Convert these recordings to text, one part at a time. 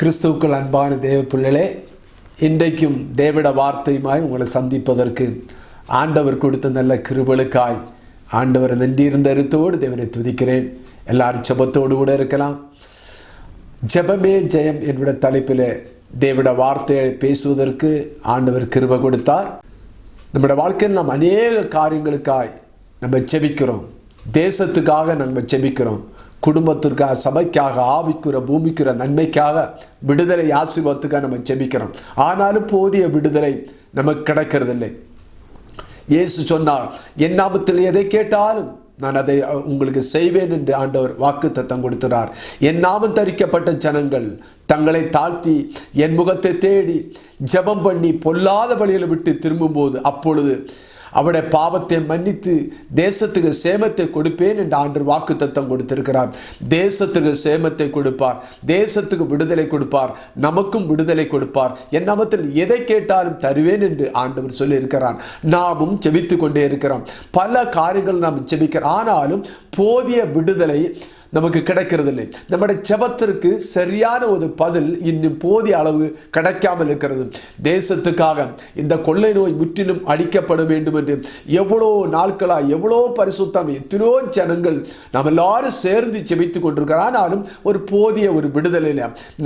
கிறிஸ்துவுக்குள் அன்பான தேவ பிள்ளைகளே, இன்றைக்கும் தேவட வார்த்தையுமாய் உங்களை சந்திப்பதற்கு ஆண்டவர் கொடுத்த நல்ல கிருபைகளுக்காய் ஆண்டவர் நன்றியிருந்த அருத்தோடு தேவனை துதிக்கிறேன். எல்லாரும் ஜெபத்தோடு கூட இருக்கலாம். ஜெபமே ஜெயம் என்னுடைய தலைப்பில் தேவட வார்த்தையை பேசுவதற்கு ஆண்டவர் கிருபை கொடுத்தார். நம்முடைய வாழ்க்கையில் நாம் அநேக காரியங்களுக்காய் நம்ம ஜெபிக்கிறோம். தேசத்துக்காக நம்ம ஜெபிக்கிறோம், குடும்பத்திற்காக, சபைக்காக, ஆவிக்குற பூமிக்குற நன்மைக்காக, விடுதலை ஆசீர்வாதத்துக்காக நம்ம ஜெபிக்கிறோம். ஆனாலும் போதிய விடுதலை நமக்கு கிடைக்கிறதில்லை. இயேசு சொன்னார், என் நாமத்தில் எதை கேட்டாலும் நான் அதை உங்களுக்கு செய்வேன் என்று ஆண்டவர் வாக்குத்தத்தம் கொடுக்கிறார். என் நாமம் தரிக்கப்பட்ட ஜனங்கள் தங்களை தாழ்த்தி என் முகத்தை தேடி ஜெபம் பண்ணி பொல்லாத வழியில் விட்டு திரும்பும்போது அப்பொழுது அவருடைய பாவத்தை மன்னித்து தேசத்துக்கு சேமத்தை கொடுப்பேன் என்று ஆண்டவர் வாக்குத்தத்தம் கொடுத்திருக்கிறார். தேசத்துக்கு சேமத்தை கொடுப்பார், தேசத்துக்கு விடுதலை கொடுப்பார், நமக்கும் விடுதலை கொடுப்பார். என் நாமத்தில் எதை கேட்டாலும் தருவேன் என்று ஆண்டவர் சொல்லி இருக்கிறார். நாமும் ஜெபித்து கொண்டே இருக்கிறோம். பல காரியங்கள் நாம் ஜெபிக்கிறோம், ஆனாலும் போதிய விடுதலை நமக்கு கிடைக்கிறதில்லை. நம்முடைய ஜெபத்திற்கு சரியான ஒரு பதில் இன்னும் போதிய அளவு கிடைக்காமல் இருக்கிறது. தேசத்துக்காக இந்த கொள்ளை நோய் முற்றிலும் அழிக்கப்பட வேண்டும் என்று எவ்வளோ நாட்களாக, எவ்வளோ பரிசுத்தம், எத்தனையோ ஜனங்கள் நாம் எல்லாரும் சேர்ந்து ஜெபித்து கொண்டிருக்கிறோம். ஆனாலும் ஒரு போதிய ஒரு விடுதலை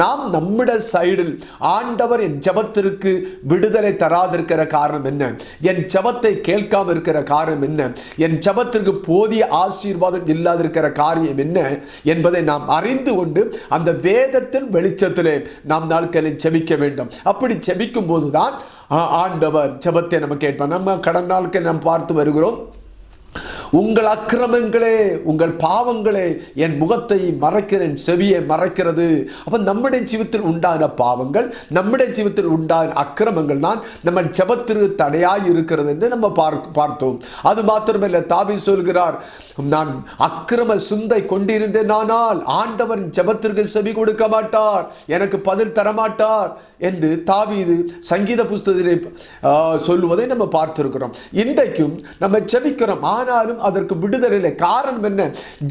நாம் நம்முடைய சைடில் ஆண்டவர் என் ஜெபத்திற்கு விடுதலை தராதிருக்கிற காரணம் என்ன? என் ஜெபத்தை கேட்காமல் இருக்கிற காரணம் என்ன? என் ஜெபத்திற்கு போதிய ஆசீர்வாதம் இல்லாதிருக்கிற காரியம் என்ன என்பதை நாம் அறிந்து கொண்டு அந்த வேதத்தின் வெளிச்சத்திலே நாம் நாட்களில் ஜெபிக்க வேண்டும். அப்படி ஜெபிக்கும் போதுதான் ஆண்டவர் ஜெபத்தை நம்ம கேட்பார். நம்ம கடந்த நாட்கள் நாம் பார்த்து வருகிறோம், உங்கள் அக்கிரமங்களே, உங்கள் பாவங்களே என் முகத்தை மறைக்கிறேன், செவியை மறைக்கிறது. அப்போ நம்முடைய ஜீவித்தில் உண்டான பாவங்கள், நம்முடைய ஜீவித்தில் உண்டான அக்கிரமங்கள் தான் நம்ம ஜெபத்திற்கு தடையாய் இருக்கிறது என்று நம்ம பார்த்தோம். அது மாத்திரமல்ல, தாவீது சொல்கிறார், நான் அக்கிரம சிந்தை கொண்டிருந்தேனானால் ஆண்டவர் ஜெபத்திற்கு செவி கொடுக்க மாட்டார், எனக்கு பதில் தரமாட்டார் என்று தாவீது சங்கீத புஸ்தகத்திலே சொல்லுவதை நம்ம பார்த்திருக்கிறோம். இன்றைக்கும் நம்ம ஜெபிக்கிறோம், ஆனாலும் அதற்கு விடுதலை இல்லை. காரணம் என்ன?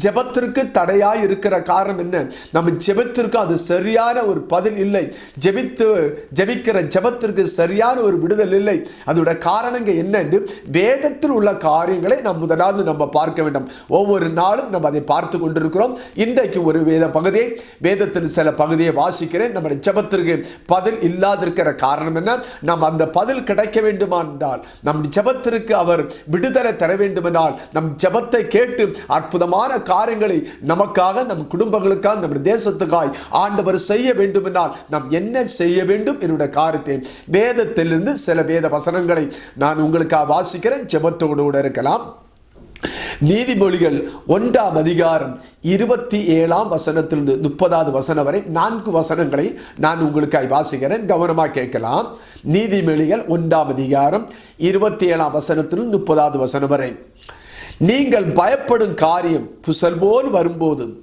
ஜெபத்திற்கு தடையாய் இருக்கிற காரணம் என்ன? நம்ம ஜெபத்திற்கு அது சரியான ஒரு பதில் இல்லை. ஜெபிக்கிற ஜெபத்திற்கு சரியான ஒரு விடுதலை இல்லை. அதோட காரணங்கள் என்ன என்று வேதத்தில் உள்ள காரியங்களை நாம் முதலாவது நம்ம பார்க்க வேண்டும். ஒவ்வொரு நாளும் நம்ம அதை பார்த்து கொண்டிருக்கிறோம். இன்றைக்கு ஒரு வேத பகுதியை, வேதத்தின் சில பகுதியை வாசிக்கிறேன். நம்முடைய ஜெபத்திற்கு பதில் இல்லாதிருக்கிற காரணம் என்ன? நாம் அந்த பதில் கிடைக்க வேண்டுமானால், நம் ஜெபத்திற்கு அவர் விடுதலை தர வேண்டுமென்றால், நம் ஜெபத்தை கேட்டு அற்புதமான காரியங்களை நமக்காக, நம் குடும்பங்களுக்காக, நம்முடைய தேசத்துக்காய் ஆண்டவர் செய்ய வேண்டுமென்றால் நாம் என்ன செய்ய வேண்டும் என்னுடைய காரியத்தை வேதத்திலிருந்து சில வேத வசனங்களை நான் உங்களுக்காக வாசிக்கிறேன். ஜெபத்தோடு கூட இருக்கலாம். நீதிமொழிகள் 1ஆம் அதிகாரம் 27ஆம் வசனத்திலிருந்து 30வது வசனம் வரை 4 வசனங்களை நான் உங்களுக்காக வாசிக்கிறேன். கவனமாக கேட்கலாம். நீதிமொழிகள் 1ஆம் அதிகாரம் 27ஆம் வசனத்திலிருந்து 30வது வசனம் வரை. நீங்கள் பயப்படும் காரியம் புசல் போல் வரும்போதும்,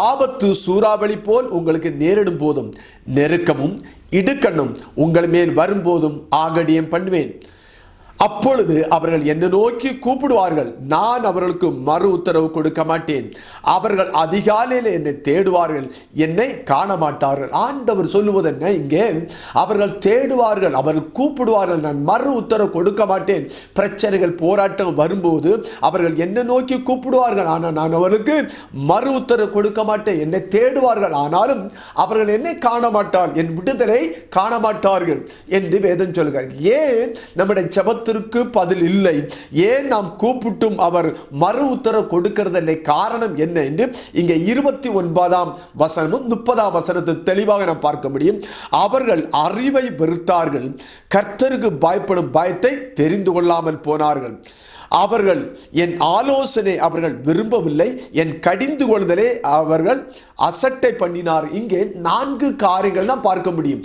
ஆபத்து சூறாவளி போல் உங்களுக்கு நேரிடும் போதும், நெருக்கமும் இடுக்கண்ணும் உங்கள் மேல் வரும்போதும் ஆகடியம் பண்ணுவேன். அப்பொழுது அவர்கள் என்னை நோக்கி கூப்பிடுவார்கள், நான் அவர்களுக்கு மறு உத்தரவு கொடுக்க மாட்டேன். அவர்கள் அதிகாலையில் என்னை தேடுவார்கள், என்னை காண மாட்டார்கள். ஆண்டவர் சொல்லுவது என்ன? இங்கே அவர்கள் தேடுவார்கள், அவர்கள் கூப்பிடுவார்கள், நான் மறு உத்தரவு கொடுக்க மாட்டேன். பிரச்சனைகள், போராட்டம் வரும்போது அவர்கள் என்னை நோக்கி கூப்பிடுவார்கள், ஆனால் நான் அவர்களுக்கு மறு உத்தரவு கொடுக்க மாட்டேன். என்னை தேடுவார்கள், ஆனாலும் அவர்கள் என்னை காண மாட்டார்கள், என் விடுதலை காண மாட்டார்கள் என்று வேதம் சொல்கிறார். ஏன் நம்முடைய ஜெபத்திற்கு பதில் இல்லை? ஏன் நாம் கூப்பிட்டும் அவர் மறு உத்தரவு கொடுக்கிறதில்லை? காரணம் என்ன என்று இங்கே 29ஆம் வசனமும் 30ஆம் வசனத்தை தெளிவாக நாம் பார்க்க முடியும். அவர்கள் அறிவை வெறுத்தார்கள், கர்த்தருக்கு பயப்படும் பயத்தை தெரிந்து கொள்ளாமல் போனார்கள். அவர்கள் என் ஆலோசனை அவர்கள் விரும்பவில்லை, என் கடிந்து கொள்ளுதலே அவர்கள் அசட்டை பண்ணினார். இங்கே 4 காரியங்கள் தான் பார்க்க முடியும்.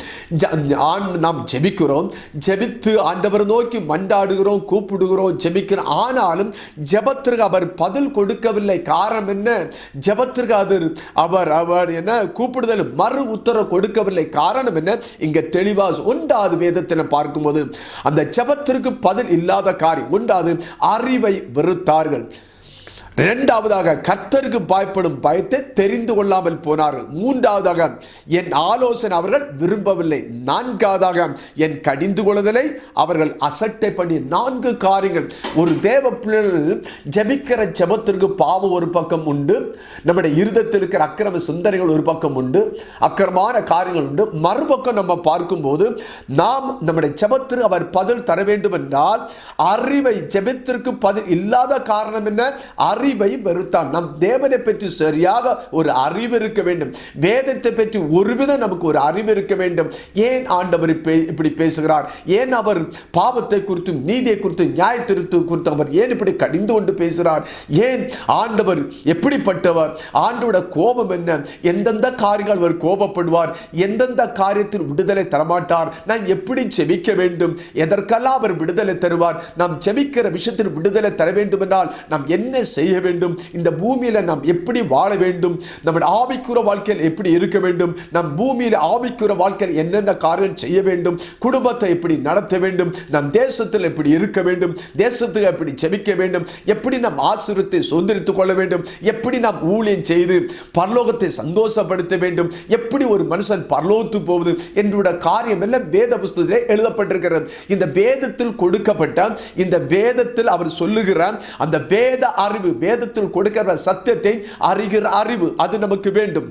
நாம் ஜெபிக்கிறோம், ஜெபித்து ஆண்டவர் நோக்கி மன்றாடுகிறோம், கூப்பிடுகிறோம், ஜெபிக்கிறோம். ஆனாலும் ஜெபத்திற்கு அவர் பதில் கொடுக்கவில்லை. காரணம் என்ன? ஜெபத்திற்கு அவர் என்ன கூப்பிடுதல் மறு உத்தரவு கொடுக்கவில்லை. காரணம் என்ன? இங்கே தெளிவாக 1வது வேதத்தில் பார்க்கும்போது அந்த ஜெபத்திற்கு பதில் இல்லாத காரியம் 1வது அறிவை வெறுத்தார்கள். இரண்டாவதாக கர்த்தருக்கு பயப்படும் பயத்தை தெரிந்து கொள்ளாமல் போனார்கள். மூன்றாவதாக என் ஆலோசனை அவர்கள் விரும்பவில்லை. நான்காவதாக என் கடிந்து கொள்ளுதலை அவர்கள் அசட்டை பண்ணி. 4 காரியங்கள். ஒரு தேவ பிள்ளைகள் ஜெபிக்கிற ஜெபத்திற்கு பாவம் ஒரு பக்கம் உண்டு, நம்முடைய இருதயத்தில் இருக்கிற அக்கிரம சிந்தனைகள் ஒரு பக்கம் உண்டு, அக்கிரமான காரியங்கள் உண்டு. மறுபக்கம் நம்ம பார்க்கும்போது நாம் நம்முடைய ஜெபத்திற்கு அவர் பதில் தர வேண்டும் என்றால் அறிவை, ஜெபத்திற்கு பதில் இல்லாத காரணம் என்ன? அறிவை வெறுத்தான். நம் தேவனை பற்றி சரியாக ஒரு அறிவு இருக்க வேண்டும். வேதத்தை பற்றி ஒருவிதம் நமக்கு ஒரு அறிவு இருக்க வேண்டும். ஏன் ஆண்டவர் இப்படி பேசுகிறார்? ஏன் அவர் பாவத்தை குறித்து, நீதியை குறித்து, நியாயத்திற்கு குறித்து அவர் ஏன் இப்படி கடிந்து கொண்டு பேசுகிறார்? ஏன் ஆண்டவர் எப்படிப்பட்டவர்? ஆண்டோட கோபம் என்ன? எந்தெந்த காரியங்கள் அவர் கோபப்படுவார்? எந்தெந்த காரியத்தில் விடுதலை தரமாட்டார்? நாம் எப்படி ஜெபிக்க வேண்டும்? எதற்கெல்லாம் அவர் விடுதலை தருவார்? நாம் ஜெபிக்கிற விஷயத்தில் விடுதலை தர வேண்டும் என்றால் நாம் என்ன செய்ய வேண்டும்? இந்த பூமியில நாம் எப்படி வாழ வேண்டும்? நம்முடைய ஆவிக்குற வாழ்க்கையில் எப்படி இருக்க வேண்டும்? நம் பூமியில ஆவிக்குற வாழ்க்கையில் என்னென்ன காரியம் செய்ய வேண்டும்? குடும்பத்தை எப்படி நடத்த வேண்டும்? நம் தேசத்தில் எப்படி இருக்க வேண்டும்? தேசத்துக்கு எப்படி ஜெபிக்க வேண்டும்? எப்படி நாம் ஆசீர்வாதத்தை சுதந்திரித்துக் கொள்ள வேண்டும்? எப்படி நாம் ஊழியம் செய்து பரலோகத்தை சந்தோஷப்படுத்த வேண்டும்? எப்படி ஒரு மனுஷன் பரலோகத்துக்கு போவது என்ற காரியம் எல்லாம் வேத புஸ்தகத்திலே எழுதப்பட்டிருக்கிறது. இந்த வேதத்தில் கொடுக்கப்பட்ட, இந்த வேதத்தில் அவர் சொல்லுகிற அந்த வேத அறிவு, வேதத்தில் கொடுக்கிற சத்தியத்தை அறிகிற அறிவு, அது நமக்கு வேண்டும்.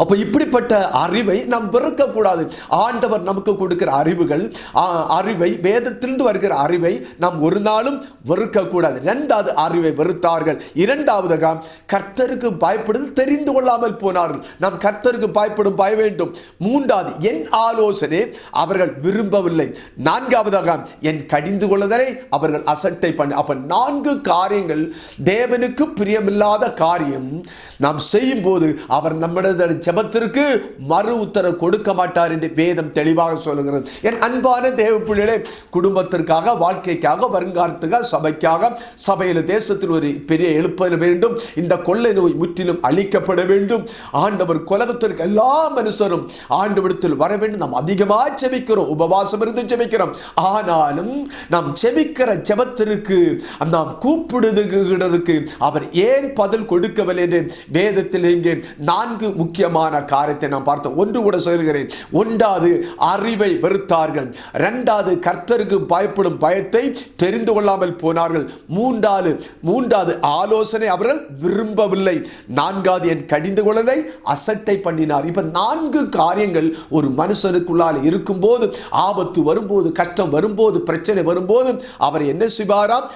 அப்போ இப்படிப்பட்ட அறிவை நாம் வெறுக்க கூடாது. ஆண்டவர் நமக்கு கொடுக்கிற அறிவை, வேதத்திலிருந்து வருகிற அறிவை நாம் ஒரு நாளும் வெறுக்க கூடாது. இரண்டாவது, அறிவை வெறுத்தார்கள். இரண்டாவதாக கர்த்தருக்கு பயப்படுதல் தெரிந்து கொள்ளாமல் போனார்கள். நாம் கர்த்தருக்கு பயப்படும் பய வேண்டும். மூன்றாவது, என் ஆலோசனை அவர்கள் விரும்பவில்லை. நான்காவதாக என் கடிந்து கொள்ளுதலை அவர்கள் அசட்டை பண்ணி. அப்ப 4 காரியங்கள். தேவனுக்கு பிரியமில்லாத காரியம் நாம் செய்யும் போது அவர் நம்முடைய ஜெபத்திற்கு மறு உத்தரவு கொடுக்க மாட்டார் என்று வேதம் தெளிவாக சொல்லுகிறது. என் அன்பான தேவ பிள்ளைகளே, குடும்பத்திற்காக, வாழ்க்கைக்காக, வருங்காலத்துக்காக, சபைக்காக, சபையில் தேசத்தில் ஒரு பெரிய எழுப்ப வேண்டும். இந்த கொள்ளை நோய் முற்றிலும் அழிக்கப்பட வேண்டும். ஆண்டவர் உலகத்திற்கு எல்லா மனுஷரும் ஆண்டவரிடத்தில் வர வேண்டும். நாம் அதிகமாக ஜெபிக்கிறோம், உபவாசம் இருந்து ஜெபிக்கிறோம். ஆனாலும் நாம் ஜெபிக்கிற ஜெபத்திற்கு, நாம் கூப்பிடுகிறதுக்கு அவர் ஏன் பதில் கொடுக்கவில்லை என்று வேதத்தில் இங்கே 4 முக்கியமான காரியத்தை நாம் பார்த்தோம். ஒன்று கூட சொல்கிறேன். ஒன்றாவது, அறிவை வெறுத்தார்கள். இரண்டாவது, கர்த்தருக்கு பயப்படும் பயத்தை தெரிந்து கொள்ளாமல் போனார்கள். மூன்றாவது ஆலோசனை அவர்கள் விரும்பவில்லை. நான்காவது, என் கடிந்து கொள்வதை அசட்டை பண்ணினார். இப்ப 4 காரியங்கள் ஒரு மனுஷனுக்குள்ளால் இருக்கும்போது, ஆபத்து வரும்போது, கஷ்டம் வரும்போது, பிரச்சனை வரும்போது அவர் என்ன செய்வாராம்?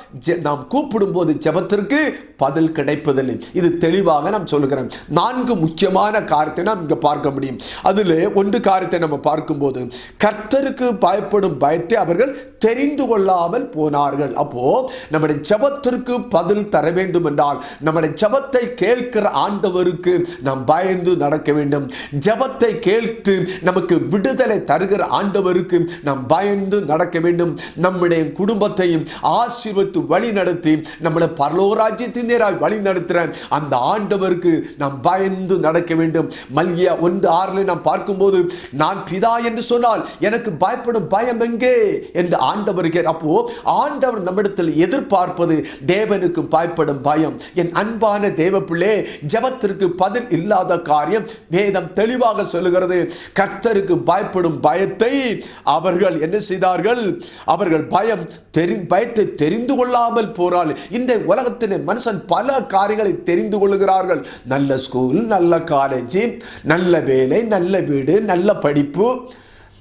நாம் கூப்பிடும் போது ஜெபத்திற்கு பதில் கிடைப்பதில்லை. இது தெளிவாக நாம் சொல்லுகிறோம். 4 முக்கியமான காரியத்தை நாம் இங்க பார்க்க முடியும். அதில் ஒன்று காரியத்தை நம்ம பார்க்கும்போது, கர்த்தருக்கு பயப்படும் பயத்தை அவர்கள் தெரிந்து கொள்ளாமல் போனார்கள். அப்போ நம்முடைய ஜெபத்திற்கு பதில் தர வேண்டும் என்றால், நம்முடைய ஜெபத்தை கேட்கிற ஆண்டவருக்கு நாம் பயந்து நடக்க வேண்டும். ஜெபத்தை கேட்டு நமக்கு விடுதலை தருகிற ஆண்டவருக்கு நாம் பயந்து நடக்க வேண்டும். நம்முடைய குடும்பத்தையும் ஆசீர்வதித்து வழி நடத்தி நம்முடைய பரலோகராஜ்யத்தின் நேராக வழி நடத்துகிற அந்த ஆண்டவருக்கு நாம் பயந்து நடக்க வேண்டும். மல்கியா 1:6 நாம் பார்க்கும்போது, நான் பிதா என்று சொன்னால் எனக்கு பயப்படும் பயம் எங்கே என்று ஆண்டவர் கேட்கிறார். அப்போ ஆண்டவர் நம்மிடத்தில் எதிர்பார்ப்பது தேவனுக்கு பயப்படும் பயம். என் அன்பான தேவ பிள்ளை, ஜெபத்திற்கு பதில் இல்லாத காரியம் வேதம் தெளிவாக சொல்லுகிறது. கர்த்தருக்கு பயப்படும் பயத்தை அவர்கள் என்ன செய்தார்கள்? அவர்கள் பயத்தை தெரிந்து கொள்ளாமல் போறார்கள். இந்த உலகத்தின் மனுஷன் பல காரியங்களை தெரிந்து கொள்கிறார்கள். நல்ல ஸ்கூல், நல்ல காலேஜ், நல்ல வேலை, நல்ல வீடு, நல்ல படிப்பு,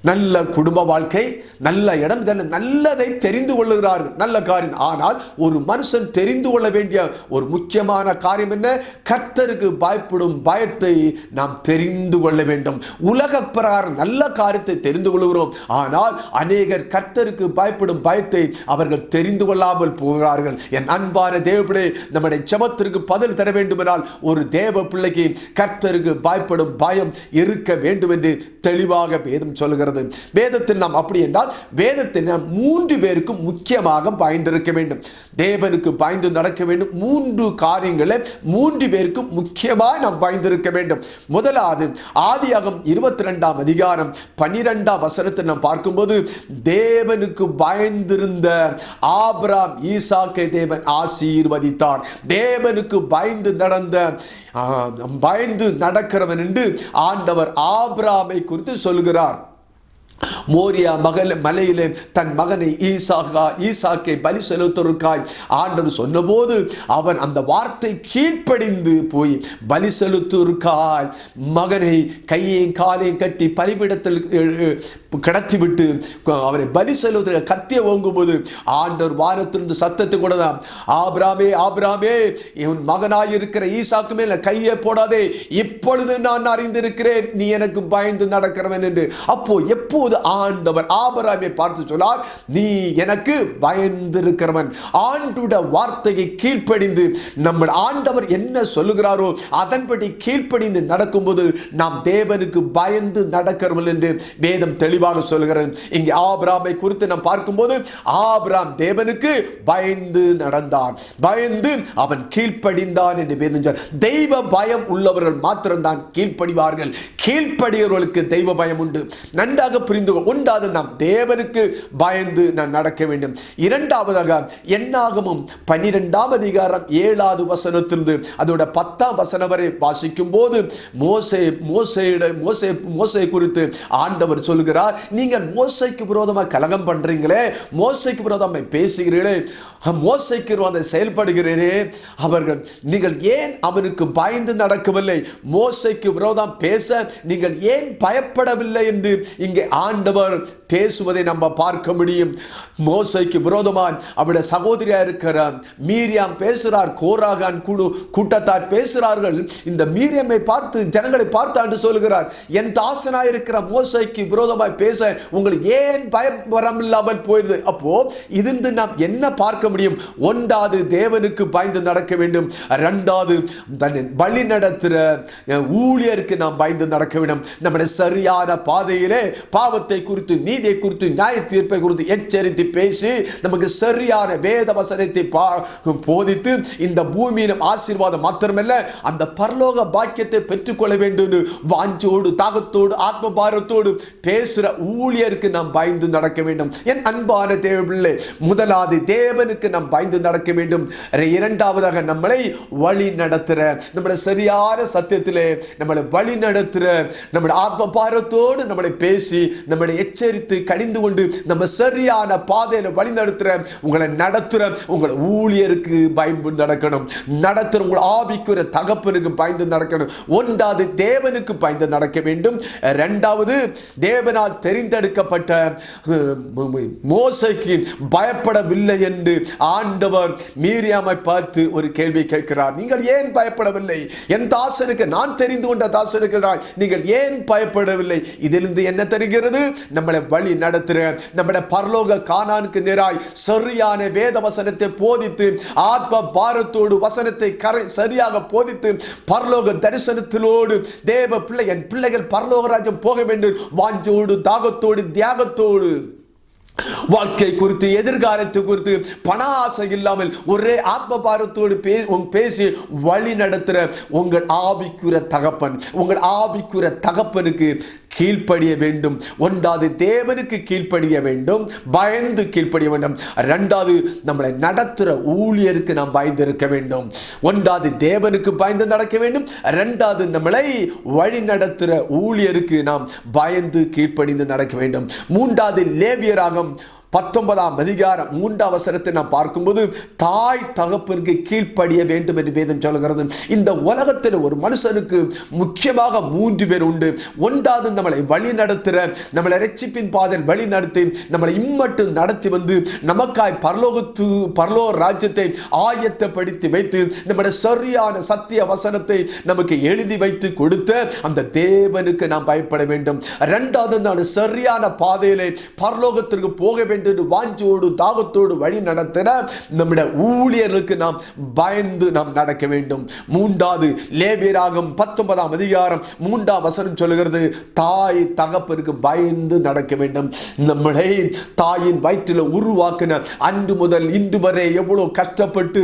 நல்ல குடும்ப வாழ்க்கை, நல்ல இடம், நல்லதை தெரிந்து கொள்ளுகிறார்கள். நல்ல காரியம். ஆனால் ஒரு மனுஷன் தெரிந்து கொள்ள வேண்டிய ஒரு முக்கியமான காரியம் என்ன? கர்த்தருக்கு பயப்படும் பயத்தை நாம் தெரிந்து கொள்ள வேண்டும். உலக பிரகாரம் நல்ல காரியத்தை தெரிந்து கொள்கிறோம். ஆனால் அநேகர் கர்த்தருக்கு பயப்படும் பயத்தை அவர்கள் தெரிந்து கொள்ளாமல் போகிறார்கள். என் அன்பான தேவப்பிள்ளை, நம்முடைய ஜெபத்திற்கு பதில் தர வேண்டுமென்றால் ஒரு தேவ பிள்ளைக்கு கர்த்தருக்கு பயப்படும் பயம் இருக்க வேண்டும் என்று தெளிவாக வேதம் சொல்லுகிறது. சொல்கிறது. வேதத்தில் நாம் அப்படி என்றால் வேதத்தில் நாம் 3 பேருக்கு முக்கியமாக பயந்திருக்க வேண்டும். தேவனுக்கு பயந்து நடக்க வேண்டும். 3 காரியங்களை 3 பேருக்கு முக்கியமாக நாம் பயந்திருக்க வேண்டும். முதலாவது ஆதியாகமம் 22ஆம் அதிகாரம் 12ஆம் வசனத்தை நாம் பார்க்கும்போது, தேவனுக்கு பயந்திருந்த ஆபிரகாம் ஈசாக்கை தேவன் ஆசீர்வதித்தார். தேவனுக்கு பயந்து நடக்கிறவன் என்று ஆண்டவர் ஆபிரகாமை குறித்து சொல்கிறார். மோரியா மலையிலே தன் மகனை ஈசாக்கை பலி செலுத்துவதற்காய் ஆண்டவர் சொன்னபோது அவன் அந்த வார்த்தை கீழ்ப்படிந்து போய் பலி செலுத்துவதற்காய் மகனை கையையும் காலையும் கட்டி பலிபீடத்தில் கடத்திவிட்டு அவரை பலி செலுத்த கத்திய ஓங்கும்போது ஆண்டவர் வானத்திலிருந்து சத்தத்தை கூட தான், ஆபிரகாமே ஆபிரகாமே, என் மகனாயிருக்கிற ஈசாக்கு மேல கையை போடாதே, இப்பொழுது நான் அறிந்திருக்கிறேன் நீ எனக்கு பயந்து நடக்கிறவன் என்று. அப்போ எப்போது ஆண்டவர் ஆபிரகாமை பார்த்து சொன்னார், நீ எனக்கு பயந்திருக்கிறவன். ஆண்டவருடைய வார்த்தையை கீழ்ப்படிந்து நம்ம ஆண்டவர் என்ன சொல்லுகிறாரோ அதன்படி கீழ்ப்படிந்து நடக்கும்போது நாம் தேவனுக்கு பயந்து நடக்கிறவன் என்று வேதம் தெளிவாக சொல்கிறது. இங்கே ஆபிரகாமை குறித்து நாம் பார்க்கும்போது ஆபிரகாம் தேவனுக்கு பயந்து நடந்தான், பயந்து அவன் கீழ்ப்படிந்தான் என்று வேதம் சொல்கிறது. தெய்வ பயம் உள்ளவர்கள் மாத்திரம்தான் கீழ்ப்படிவார்கள். கீழ்ப்படியவர்களுக்கு தெய்வ பயம் உண்டு. நன்றாக புரிந்து உண்டாது. நாம் தேவனுக்கு பயந்து நாம் நடக்க வேண்டும். இரண்டாவதாக என்னாகமம் 12ஆம் அதிகாரம் 7வது வசனத்திலிருந்து அதோட 10ஆம் வசனம் வரை வாசிக்கும் போது மோசே குறித்து ஆண்டவர் சொல்கிறார், நீங்கள் மோசேக்கு விரோதமாக கலகம் பண்றீங்களே, மோசேக்கு விரோதமாக பேசுகிறீர்களே, மோசேக்கு விரோதமாக செயல்படுகிறீரே, அவர்கள் நீங்கள் ஏன் அவனுக்கு பயந்து நடக்கவில்லை, மோசேக்கு விரோதம் பேச நீங்கள் ஏன் பயப்படவில்லை என்று இங்கே ஆண்டவர் பேசுவதை நம்ம பார்க்க முடியும். மோசேக்கு விரோதமாய் அவருடைய சகோதரியா இருக்கிற மீரியாம் பேசுகிறார், கோராகான் கூட்டத்தார் பேசுகிறார்கள். இந்த மீரியாமை பார்த்து ஜனங்களை பார்த்து ஆண்டு சொல்கிறார், என் தாசனாய் இருக்கிற மோசேக்கு விரோதமாய் பேச உங்களுக்கு ஏன் பயம் வரமில்லாமல் போயிடுது. அப்போ இதிலிருந்து நாம் என்ன பார்க்க முடியும்? ஒன்றாவது தேவனுக்கு பயந்து நடக்க வேண்டும். இரண்டாவது தன்னை வழி நடத்துகிற ஊழியருக்கு நாம் பயந்து நடக்க வேண்டும். நம்முடைய சரியான பாதையிலே பாவத்தை குறித்து, நீதியை குறித்து, நியாய தீர்ப்பை குறித்து எச்சரித்து பேசி நமக்கு சரியான வேத வசனத்தை போதித்து இந்த பூமியிலும் ஆசீர்வாதம் மாத்திரமல்ல அந்த பரலோக பாக்கியத்தை பெற்றுக்கொள்ள வேண்டும் என்று வாஞ்சோடு தாகத்தோடு ஆத்ம பாரத்தோடு பேசுகிற ஊழியருக்கு நாம் பயந்து நடக்க வேண்டும். என் அன்பான தேவ பிள்ளை, முதலாவது தேவனுக்கு நாம் பயந்து நடக்க வேண்டும். இரண்டாவதாக நம்மளை வழி நடத்துகிற, நம்மளை சரியான சத்தியத்திலே நம்மளை வழி நடத்துகிற, நம்முடைய ஆத்ம பாரத்தோடு நம்மளை பேசி நம்மளை எச்சரித்து கடிந்து கொண்டு நம்ம சரியான பாதையில வழி நடத்துற உங்களை நடத்துற உங்களை ஊழியருக்கு பயந்து நடக்கணும். நடத்துற உங்கள் ஆவிக்குரிய தகப்பனுக்கு பயந்து நடக்கணும். ஒன்றாவது தேவனுக்கு பயந்து நடக்க வேண்டும். இரண்டாவது தேவனால் தெரிந்தெடுக்கப்பட்ட மோசேக்கு பயப்படவில்லை என்று ஆண்டவர் மீரியாமை பார்த்து ஒரு கேள்வி கேட்கிறார். நீங்கள் ஏன் பயப்படவில்லை? என் தாசனுக்கு, நான் தெரிந்து கொண்ட தாசனுக்கு நீங்கள் ஏன் பயப்படவில்லை? இதிலிருந்து என்ன தெரிகிறது? நம்மளை வழி நடத்துற, நம்முடைய பரலோக கானானுக்கு நேராய் சரியான வேத வசனத்தை போதித்து ஆத்ம பாரத்தோடு வசனத்தை சரியாக போதித்து பரலோக தரிசனத்திலோடு தேவ பிள்ளை, என் பிள்ளைகள் பரலோக ராஜ்யம் போக வேண்டும் வாஞ்சோடு தாகத்தோடு தியாகத்தோடு வாழ்க்கை குறித்து, எதிர்காலத்தை குறித்து பண ஆசை இல்லாமல் ஒரே ஆத்ம பாரத்தோடு பேசி வழி நடத்துகிற உங்கள் ஆவிக்குரிய தகப்பன், உங்கள் ஆவிக்குரிய தகப்பனுக்கு கீழ்ப்படிய வேண்டும். ஒன்றாவது தேவனுக்கு கீழ்ப்படிய வேண்டும், பயந்து கீழ்ப்படிய வேண்டும். இரண்டாவது நம்மளை நடத்துகிற ஊழியருக்கு நாம் பயந்து இருக்க வேண்டும். ஒன்றாவது தேவனுக்கு பயந்து நடக்க வேண்டும். இரண்டாவது நம்மளை வழி நடத்துகிற ஊழியருக்கு நாம் பயந்து கீழ்ப்படிந்து நடக்க வேண்டும். மூன்றாவது லேவியராக 19ஆம் அதிகாரம் 3ஆம் வசனத்தை நாம் பார்க்கும்போது தாய் தகப்பனுக்கு கீழ்ப்படிய வேண்டும் என்று வேதம் சொல்கிறது. இந்த உலகத்தில் ஒரு மனுஷனுக்கு முக்கியமாக 3 பேர் உண்டு. ஒன்றாவது நம்மளை வழி நடத்துகிற, நம்மளை ரட்சிப்பின் பாதையில் வழி நடத்தி நம்மளை இம்மட்டு நடத்தி வந்து நமக்காய் பரலோக ராஜ்யத்தை ஆயத்தப்படுத்தி வைத்து நம்முடைய சரியான சத்திய வசனத்தை நமக்கு எழுதி வைத்து கொடுத்த அந்த தேவனுக்கு நாம் பயப்பட வேண்டும். இரண்டாவது நான் சரியான பாதையிலே பரலோகத்திற்கு போக வேண்டும் வேண்டும் வாஞ்சோடு தாகத்தோடு வழி நடத்தின நம்முடைய ஊழியர்களுக்கு நாம் பயந்து நாம் நடக்க வேண்டும். மூன்றாவது லேவியராகமம் 19ஆம் அதிகாரம் 3ஆம் வசனம் சொல்லுகிறது, தாய் தகப்பனுக்கு பயந்து நடக்க வேண்டும். நம்மளை தாயின் வயிற்றில் உருவாக்கின அன்று முதல் இன்று வரை எவ்வளவு கஷ்டப்பட்டு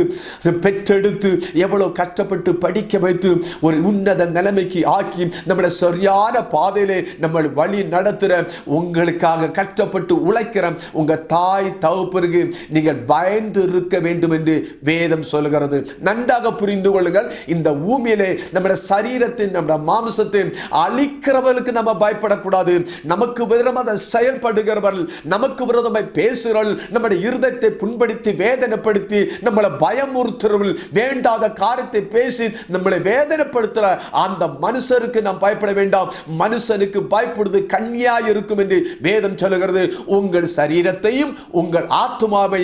பெற்றெடுத்து எவ்வளவு கஷ்டப்பட்டு படிக்க வைத்து ஒரு உன்னத நிலைமைக்கு ஆக்கி நம்மளை சரியான பாதையிலே நம்ம வழி நடத்துற உங்களுக்காக கஷ்டப்பட்டு உழைக்கிற உங்க தாய் தகப்பனுக்கு நீங்கள் பயந்து இருக்க வேண்டும் என்று வேதம் சொல்கிறது. நன்றாக புரிந்து கொள்ளுங்கள். இந்த பூமியிலே நம்முடைய சரீரத்தை நம்முடைய மாம்சத்தை அழிக்கிறவர்களுக்கு நம்ம பயப்படக்கூடாது. நமக்கு விரோதமாக செயல்படுகிறவர்கள், நமக்கு விரோதமாக பேசுகிறவர்கள், நம்முடைய இருதயத்தை புண்படுத்தி வேதனைப்படுத்தி நம்மளை பயமுறுத்துறவர்கள், வேண்டாத காரியத்தை பேசி நம்மளை வேதனைப்படுத்துற அந்த மனுஷருக்கு நாம் பயப்பட வேண்டாம். மனுஷனுக்கு பயப்படுவது கண்ணியாய் இருக்கும் என்று வேதம் சொல்லுகிறது. உங்கள் சரீரத்தையும் உங்கள் ஆத்துமாவை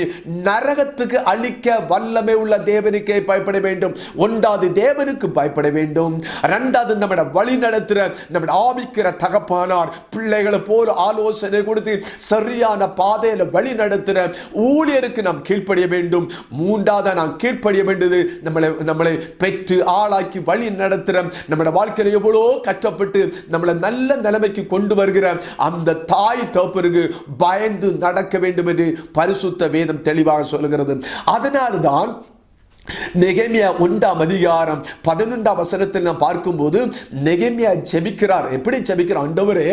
நரகத்துக்கு அழிக்க வல்லமை உள்ள தேவனுக்கே பயப்பட வேண்டும். ஒன்றாவது தேவனுக்கு பயப்பட வேண்டும். இரண்டாவது நம்முடைய வழி நடத்துகிற நம்முடைய ஆவிக்கிற தகப்பானார் பிள்ளைகளை போல ஆலோசனை கொடுத்து சரியான பாதையில் வழி நடத்துகிற ஊழியருக்கு நாம் கீழ்ப்படிய வேண்டும். மூன்றாவது நாம் கீழ்ப்படிய வேண்டியது நம்மளை பெற்று ஆளாக்கி வழி நடத்துகிற நம்முடைய வாழ்க்கையில் எவ்வளோ கஷ்டப்பட்டு நம்மளை நல்ல நிலைமைக்கு கொண்டு வருகிற அந்த தாய் தகப்பனுக்கு பயந்து நடக்க வேண்டும் என்று பரிசுத்த வேதம் தெளிவாக சொல்கிறது. அதனால்தான் நெகேமியா 1ஆம் அதிகாரம் 11ஆம் வசனத்தில் நாம் பார்க்கும்போது நெகேமியா ஜெபிக்கிறார். எப்படி ஜெபிக்கிறார்? ஆண்டவரே,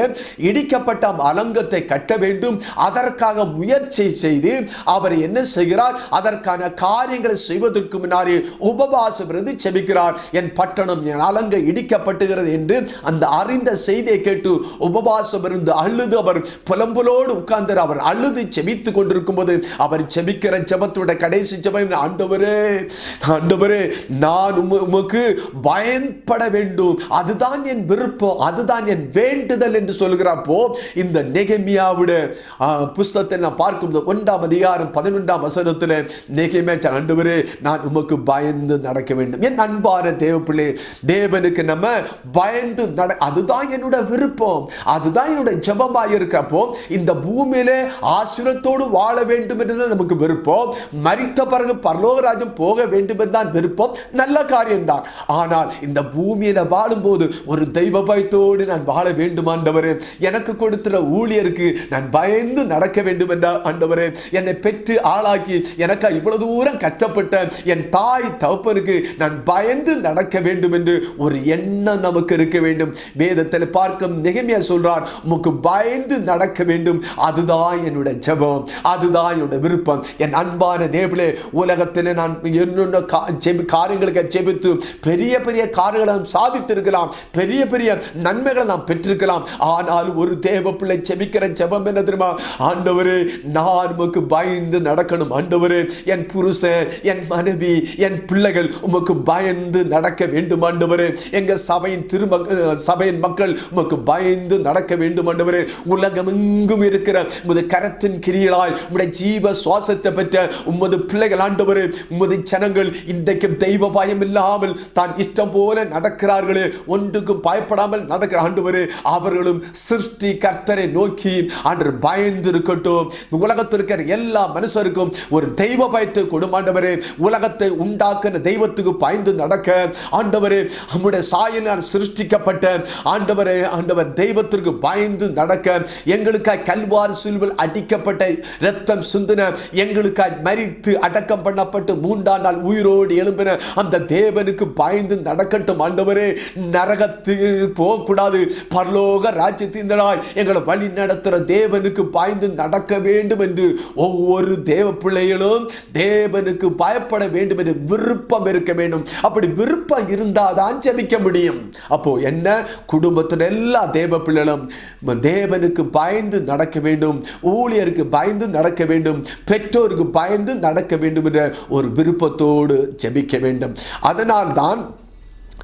இடிக்கப்பட்ட அலங்கத்தை கட்ட வேண்டும். அதற்காக முயற்சி செய்து அவர் என்ன செய்கிறார்? அதற்கான காரியங்களை செய்வதற்கு முன்னாடி உபவாசம் இருந்து ஜெபிக்கிறார். என் பட்டணம், என் அலங்கை இடிக்கப்பட்டுகிறது என்று அந்த அறிந்த செய்தியை கேட்டு உபவாசம் இருந்து அழுது அவர் புலம்பலோடு உட்கார்ந்து அவர் அழுது ஜெபித்துக் கொண்டிருக்கும் போது அவர் ஜெபிக்கிற ஜெபத்தோட கடைசி ஜெபம், ஆண்டவரே, நான் உமக்கு பயன்பட வேண்டும், அதுதான் என் விருப்பம், அதுதான் என் வேண்டுதல் என்று சொல்கிறப்போ இந்த நெகேமியாவுடைய புஸ்தகத்தை நான் பார்க்கும்போது 1ஆம் அதிகாரம் 11ஆம் வசனத்தில் நெகேமியா, ஆண்டவரே, நான் உமக்கு பயந்து நடக்க வேண்டும். என் அன்பான தேவப்பிள்ளை, தேவனுக்கு நம்ம பயந்து அதுதான் என்னோட விருப்பம், அதுதான் என்னோட ஜெபமாக இருக்கிறப்போ இந்த பூமியிலே ஆசீர்வாதத்தோடு வாழ வேண்டும் என்று நமக்கு விருப்பம். மரித்த பிறகு பரலோகராஜ்யம் போக வேண்டும் என்றுதான் விருப்பம். நல்ல காரியம்தான். ஆனால் இந்த பூமியில வாழும்போது ஒரு தெய்வ பயத்தோடு நான் வாழ வேண்டும் ஆண்டவரே. எனக்கு கொடுக்கிற ஊழியருக்கு நான் பயந்து நடக்க வேண்டும் என்ற ஆண்டவரே, என்னை பெற்று ஆளாக்கி எனக்கு இவ்வளவு தூரம் கஷ்டப்பட்ட என் தாய் தகப்பனுக்கு நான் பயந்து நடக்க வேண்டும் என்று ஒரு எண்ணம் நமக்கு இருக்க வேண்டும். வேதத்தில் பார்க்கும் நெகேமியா சொல்றார், உமக்கு பயந்து நடக்க வேண்டும், அதுதான் என்னுடைய ஜெபம், அதுதான் என்னுடைய விருப்பம். என் அன்பான தேவனே, உலகத்தில் நான் என்னென்ன காரியங்களுக்கு ஜெபித்து பெரிய பெரிய காரியங்களை சாதித்திருக்கலாம், பெரிய பெரிய நன்மைகளை நாம் பெற்றிருக்கலாம். ஆனால் ஒரு தேவ பிள்ளை ஜெபிக்கிற ஜெபம் என்ன தெரியுமா? ஆண்டவரே, நான் உமக்கு பயந்து நடக்கணும். ஆண்டவரே, என் புருஷன், என் மனைவி, என் பிள்ளைகள் உமக்கு பயந்து நடக்க வேண்டும். ஆண்டவரே, எங்க சபையின் மக்கள் உமக்கு பயந்து நடக்க வேண்டும். ஆண்டவரே, உலகமெங்கும் இருக்கிற உமது கரத்தின் கிரியலாய் உம்முடைய ஜீவ சுவாசத்தை பெற்ற உமது பிள்ளைகள் ஆண்டவரே, உமது ஜனங்கள் இன்றைக்கு தெய்வ பயம் இல்லாமல் தான் இஷ்டம் போல நடக்கிறார்களே, ஒன்றுக்கும் பயப்படாமல் நடக்கிற ஆண்டவரே, அவர்களும் சிருஷ்டி கர்த்தரை நோக்கி ஆண்டவர் பயந்து இருக்கட்டும். உலகத்தில் இருக்கிற எல்லா மனுஷருக்கும் ஒரு தெய்வ பயத்தை கொடும் ஆண்டவரே. உலகத்தை உண்டாக்கின தெய்வத்துக்கு பயந்து நடக்க ஆண்டவரே, நம்முடைய சாயலால் சிருஷ்டிக்கப்பட்ட ஆண்டவரே, ஆண்டவர் தெய்வத்திற்கு பயந்து நடக்க, எங்களுக்காய் கல்வாரி சிலுவையில் அடிக்கப்பட்ட இரத்தம் சிந்தின, எங்களுக்காய் மரித்து அடக்கம் பண்ணப்பட்டு 3ஆம் நாள் உயிரோடு எழும்பின அந்த தேவனுக்கு பயந்து நடக்கட்டும் ஆண்டவரே. நரகத்துக்கு போகக்கூடாது, பரலோக ராஜ்யத்தினாய் எங்களை வழி நடத்துகிற தேவனுக்கு பயந்து நடக்க வேண்டும் என்று ஒவ்வொரு தேவ பிள்ளைகளும் தேவனுக்கு பயப்பட வேண்டும் என்று விருப்பம் இருக்க வேண்டும். அப்படி விருப்பம் இருந்தால் தான் ஜெபிக்க முடியும். அப்போ என்ன, குடும்பத்தில் எல்லா தேவ பிள்ளைகளும் தேவனுக்கு பயந்து நடக்க வேண்டும், ஊழியருக்கு பயந்து நடக்க வேண்டும், பெற்றோருக்கு பயந்து நடக்க வேண்டும் என்ற ஒரு விருப்பத்தோடு ஜெபிக்க வேண்டும். அதனால்தான்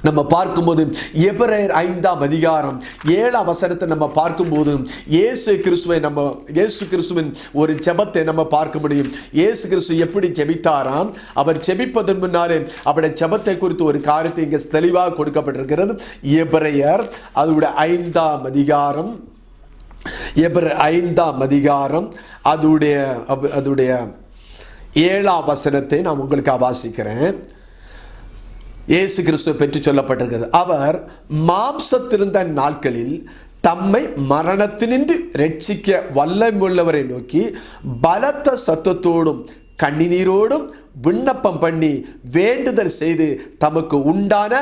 நம்ம பார்க்கும்போது எபிரேயர் 5ஆம் அதிகாரம் 7ஆம் வசனத்தை நம்ம பார்க்கும்போது இயேசு கிறிஸ்துவின் ஒரு ஜெபத்தை நம்ம பார்க்க முடியும். இயேசு கிறிஸ்து எப்படி ஜெபித்தாராம்? அவர் ஜெபிப்பதன் முன்னாலே அவருடைய ஜெபத்தை குறித்து ஒரு காரியத்தை இங்கே தெளிவாக கொடுக்கப்பட்டிருக்கிறது. எபிரேயர் அதோட 5ஆம் அதிகாரம் எபிரேயர் 5ஆம் அதிகாரம் அதுடைய 7ஆம் வசனத்தை நான் உங்களுக்கு வாசிக்கிறேன். இயேசு கிறிஸ்துவை பற்றி சொல்லப்பட்டிருக்கிறது. அவர் மாம்சத்திருந்த நாட்களில் தம்மை மரணத்தினின்று ரட்சிக்க வல்லமையுள்ளவரை நோக்கி பலத்த சத்தத்தோடும் கண்ணீரோடும் விண்ணப்பம் பண்ணி வேண்டுதல் செய்து தமக்கு உண்டான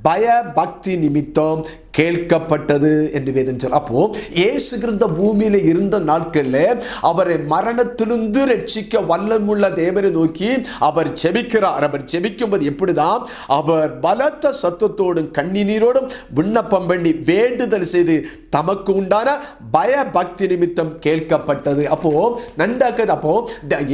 பய பக்தி நிமித்தம் கேட்கப்பட்டது என்று வேதம் சொல்ல. அப்போ இயேசு கிறிஸ்து பூமியில இருந்த நாட்களில் அவரை மரணத்திலிருந்து ரட்சிக்க வல்லமுள்ள தேவனை நோக்கி அவர் ஜெபிக்கிறார். அவர் ஜெபிக்கும்போது எப்படிதான் அவர் பலத்த சத்தத்தோடும் கண்ணீரோடும் விண்ணப்பம் பண்ணி வேண்டுதல் செய்து தமக்கு உண்டான பய பக்தி நிமித்தம் கேட்கப்பட்டது. அப்போ நன்றாக அப்போ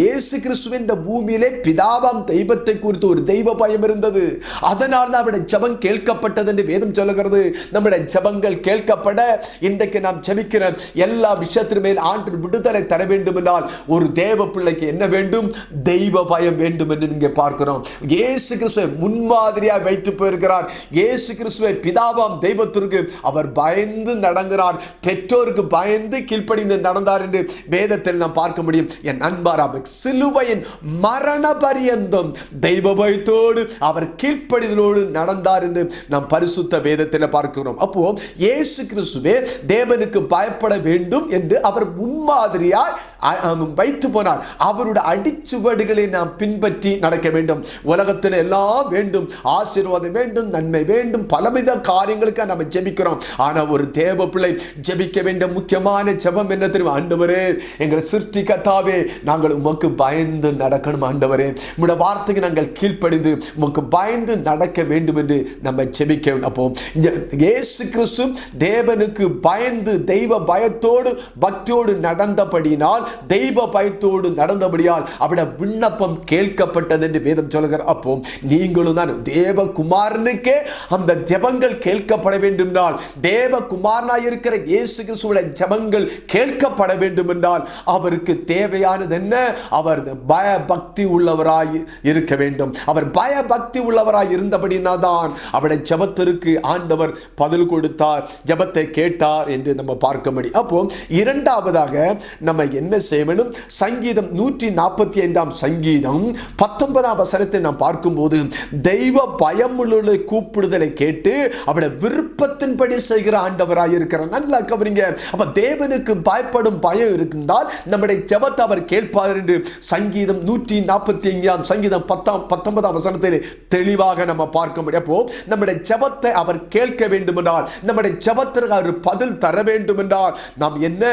இயேசு கிறிஸ்துவின் இந்த பூமியிலே பிதாவாம் தெய்வத்தை குறித்து ஒரு தெய்வ பயம் இருந்தது. அதனால் தான் அவருடைய ஜெபம் கேட்கப்பட்டது என்று வேதம் சொல்லுகிறது. நம்முடைய ஜெபங்கள் கேட்கப்பட இன்றைக்கு நாம் ஜெபிக்கிற எல்லா விஷயத்தின் மேல் ஆண்டு விடுதலை தர வேண்டும் என்றால் ஒரு தேவ பிள்ளைக்கு என்ன வேண்டும்? தெய்வ பயம் வேண்டும் என்று இங்கே பார்க்கிறோம். இயேசு கிறிஸ்துவை முன்மாதிரியாக வைத்து போயிருக்கிறார். இயேசு கிறிஸ்துவை பிதாவாம் தெய்வத்திற்கு அவர் பயந்து நடங்கிறார். பெற்றோருக்கு பயந்து கீழ்ப்படிந்து நடந்தார் என்று வேதத்தில் நாம் பார்க்க முடியும். என் அன்பாராம் சிலுவையின் மரண பரியந்தம் தெய்வ பயத்தோடு அவர் கீழ்ப்படிதலோடு நடந்தார் என்று நாம் பரிசுத்த வேதத்தில் பார்க்கிறோம். அப்போ இயேசு கிறிஸ்துவே தேவனுக்கு பயப்பட வேண்டும் என்று அவர் முன்மாதிரியாய் வைத்து போனார். அவருடைய அடிச்சுவடுகளை நாம் பின்பற்றி நடக்க வேண்டும். உலகத்தில் எல்லாம் வேண்டும், ஆசீர்வாதம் வேண்டும், நன்மை வேண்டும், பலவித காரியங்களுக்கு நம்ம ஜெபிக்கிறோம். ஆனால் ஒரு தேவ பிள்ளை ஜெபிக்க வேண்டிய முக்கியமான ஜெபம் என்ன தெரியுமா? ஆண்டவரே, எங்கள் சிருஷ்டிகர்த்தாவே, நாங்கள் உமக்கு பயந்து நடக்கணும். ஆண்டவரே, உம்முடைய வார்த்தைக்கு நாங்கள் கீழ்ப்படிந்து உமக்கு பயந்து நடக்க வேண்டும் என்று நம்ம ஜெபிக்க வேண்டும். அப்போ இயேசு கிறிஸ்து தேவனுக்கு பயந்து தெய்வ பயத்தோடு பக்தியோடு நடந்தபடியால், தெய்வ பயத்தோடு நடந்தபடியால் அவருடைய விண்ணப்பம் கேட்கப்பட்டது என்று வேதம் சொல்லுகிறார். அப்போ நீங்களும் தான் தேவகுமாரனுக்கே அந்த ஜெபங்கள் கேட்கப்பட வேண்டும் என்றால், தேவகுமாரனாய் இருக்கிற இயேசு கிறிஸ்துவின் ஜெபங்கள் கேட்கப்பட வேண்டும் என்றால் அவருக்கு தேவையானது என்ன? அவர் பய பக்தி உள்ளவராய் இருக்க வேண்டும். அவர் பய பக்தி உள்ளவராய் இருந்தபடினால் தான் அவருடைய ஜெபத்திற்கு ஆண்டவர் பதில் கொடுத்தார், ஜெபத்தை கேட்டார் என்று நம்ம பார்க்க முடியும். அப்போ இரண்டாவதாக நம்ம என்ன செய்ய வேண்டும்? சங்கீதம் 145ஆம் சங்கீதம் 19ஆம் வசனத்தை நாம் பார்க்கும்போது தெய்வ பயமுள்ள கூப்பிடுதலை கேட்டு அவருடைய விருப்பத்தின்படி செய்கிற ஆண்டவராய் இருக்கிறார். நல்லா கவனிங்க. அப்ப தேவனுக்கு பயப்படும் பயம் இருந்தால் நம்முடைய ஜெபத்தை அவர் கேட்பார் என்று சங்கீதம் 145ஆம் சங்கீதம் 19ஆம் வசனத்தில் தெளிவாக நம்ம பார்க்க முடியும். அப்போ நம்முடைய ஜெபத்தை அவர் கேட்க வேண்டும் என்றால், நம்முடைய ஜெபத்திற்கு அவர் பதில் தர வேண்டும் என்றால் நாம் என்ன?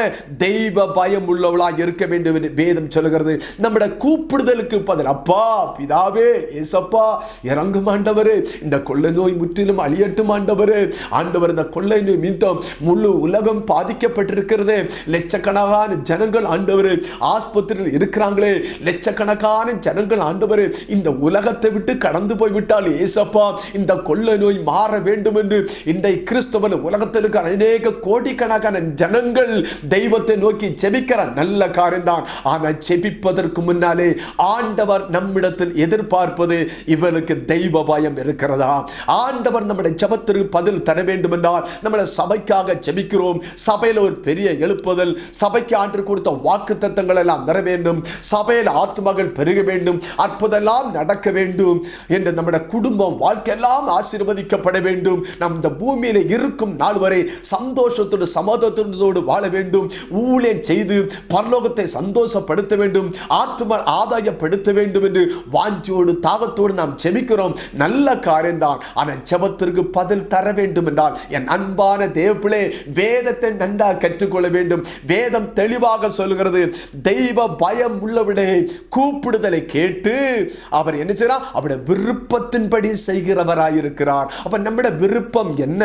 தெய்வ பயம் உள்ளவளாக இருக்க வேண்டும் என்று வேதம் சொல்கிறது. நம்முடைய கூப்பிடுதலுக்கு பதில், அப்பா பிதாவே, ஏசப்பா இறங்கும் ஆண்டவரே, இந்த கொள்ளை நோய் முற்றிலும் அழியட்டும் ஆண்டவரே. ஆண்டவர், இந்த கொள்ளை நோய் மீண்டும் முழு உலகம் பாதிக்கப்பட்டிருக்கிறது. லட்சக்கணக்கான ஜனங்கள் ஆண்டவரே ஆஸ்பத்திரியில் இருக்கிறாங்களே, லட்சக்கணக்கான ஜனங்கள் ஆண்டவரே இந்த உலகத்தை விட்டு கடந்து போய்விட்டால் ஏசப்பா, இந்த கொள்ளை நோய் மாற வேண்டும் என்று இந்த கிறிஸ்தவ உலகத்தில் இருக்கிற அநேக கோடிக்கணக்கான ஜனங்கள் தெய்வத்தை நோக்கி ஜெபிக்கிற நல்ல காரியம் தான். ஆனால் ஜெபிப்பதற்கு முன்னாலே ஆண்டவர் நம்மிடத்தில் எதிர்பார்ப்பது, இவளுக்கு தெய்வ பயம் இருக்கிறதா? ஆண்டவர் நம்முடைய ஜெபத்திற்கு பதில் தர வேண்டும் என்றால் நம்முடைய சபைக்காக ஜெபிக்கிறோம். சபையில் ஒரு பெரிய எழுப்புதல், சபைக்கு ஆண்டு கொடுத்த வாக்கு தத்தங்கள் எல்லாம் வர வேண்டும், சபையில் ஆத்மாக்கள் பெருக வேண்டும், அற்புதெல்லாம் நடக்க வேண்டும் என்று நம்முடைய குடும்பம் வாழ்க்கையெல்லாம் ஆசீர்வதிக்கப்பட வேண்டும். நம் இந்த பூமியில இருக்கும் நாள் வரை சந்தோஷத்தோடு சமாதானத்தோடு வாழ வேண்டும். ஊழியம் செய்து பரலோகத்தை சந்தோஷப்படுத்த வேண்டும், ஆத்ம ஆதாயப்படுத்த வேண்டும் என்று வாஞ்சோடு தாகத்தோடு நாம் ஜெபிக்கிறோம். நல்ல காரியம்தான். ஆனால் ஜெபத்திற்கு பதில் தர வேண்டும் என்றால் என் அன்பான தேவப்பிள்ளை, வேதத்தை நன்றாக கற்றுக்கொள்ள வேண்டும். வேதம் தெளிவாக சொல்கிறது, தெய்வ பயம் உள்ளவிடை கூப்பிடுதலை கேட்டு அவர் என்ன செய்றார்? அவருடைய விருப்பத்தின்படி செய்கிறவராயிருக்கிறார். அப்ப நம்முடைய விருப்பம் என்ன?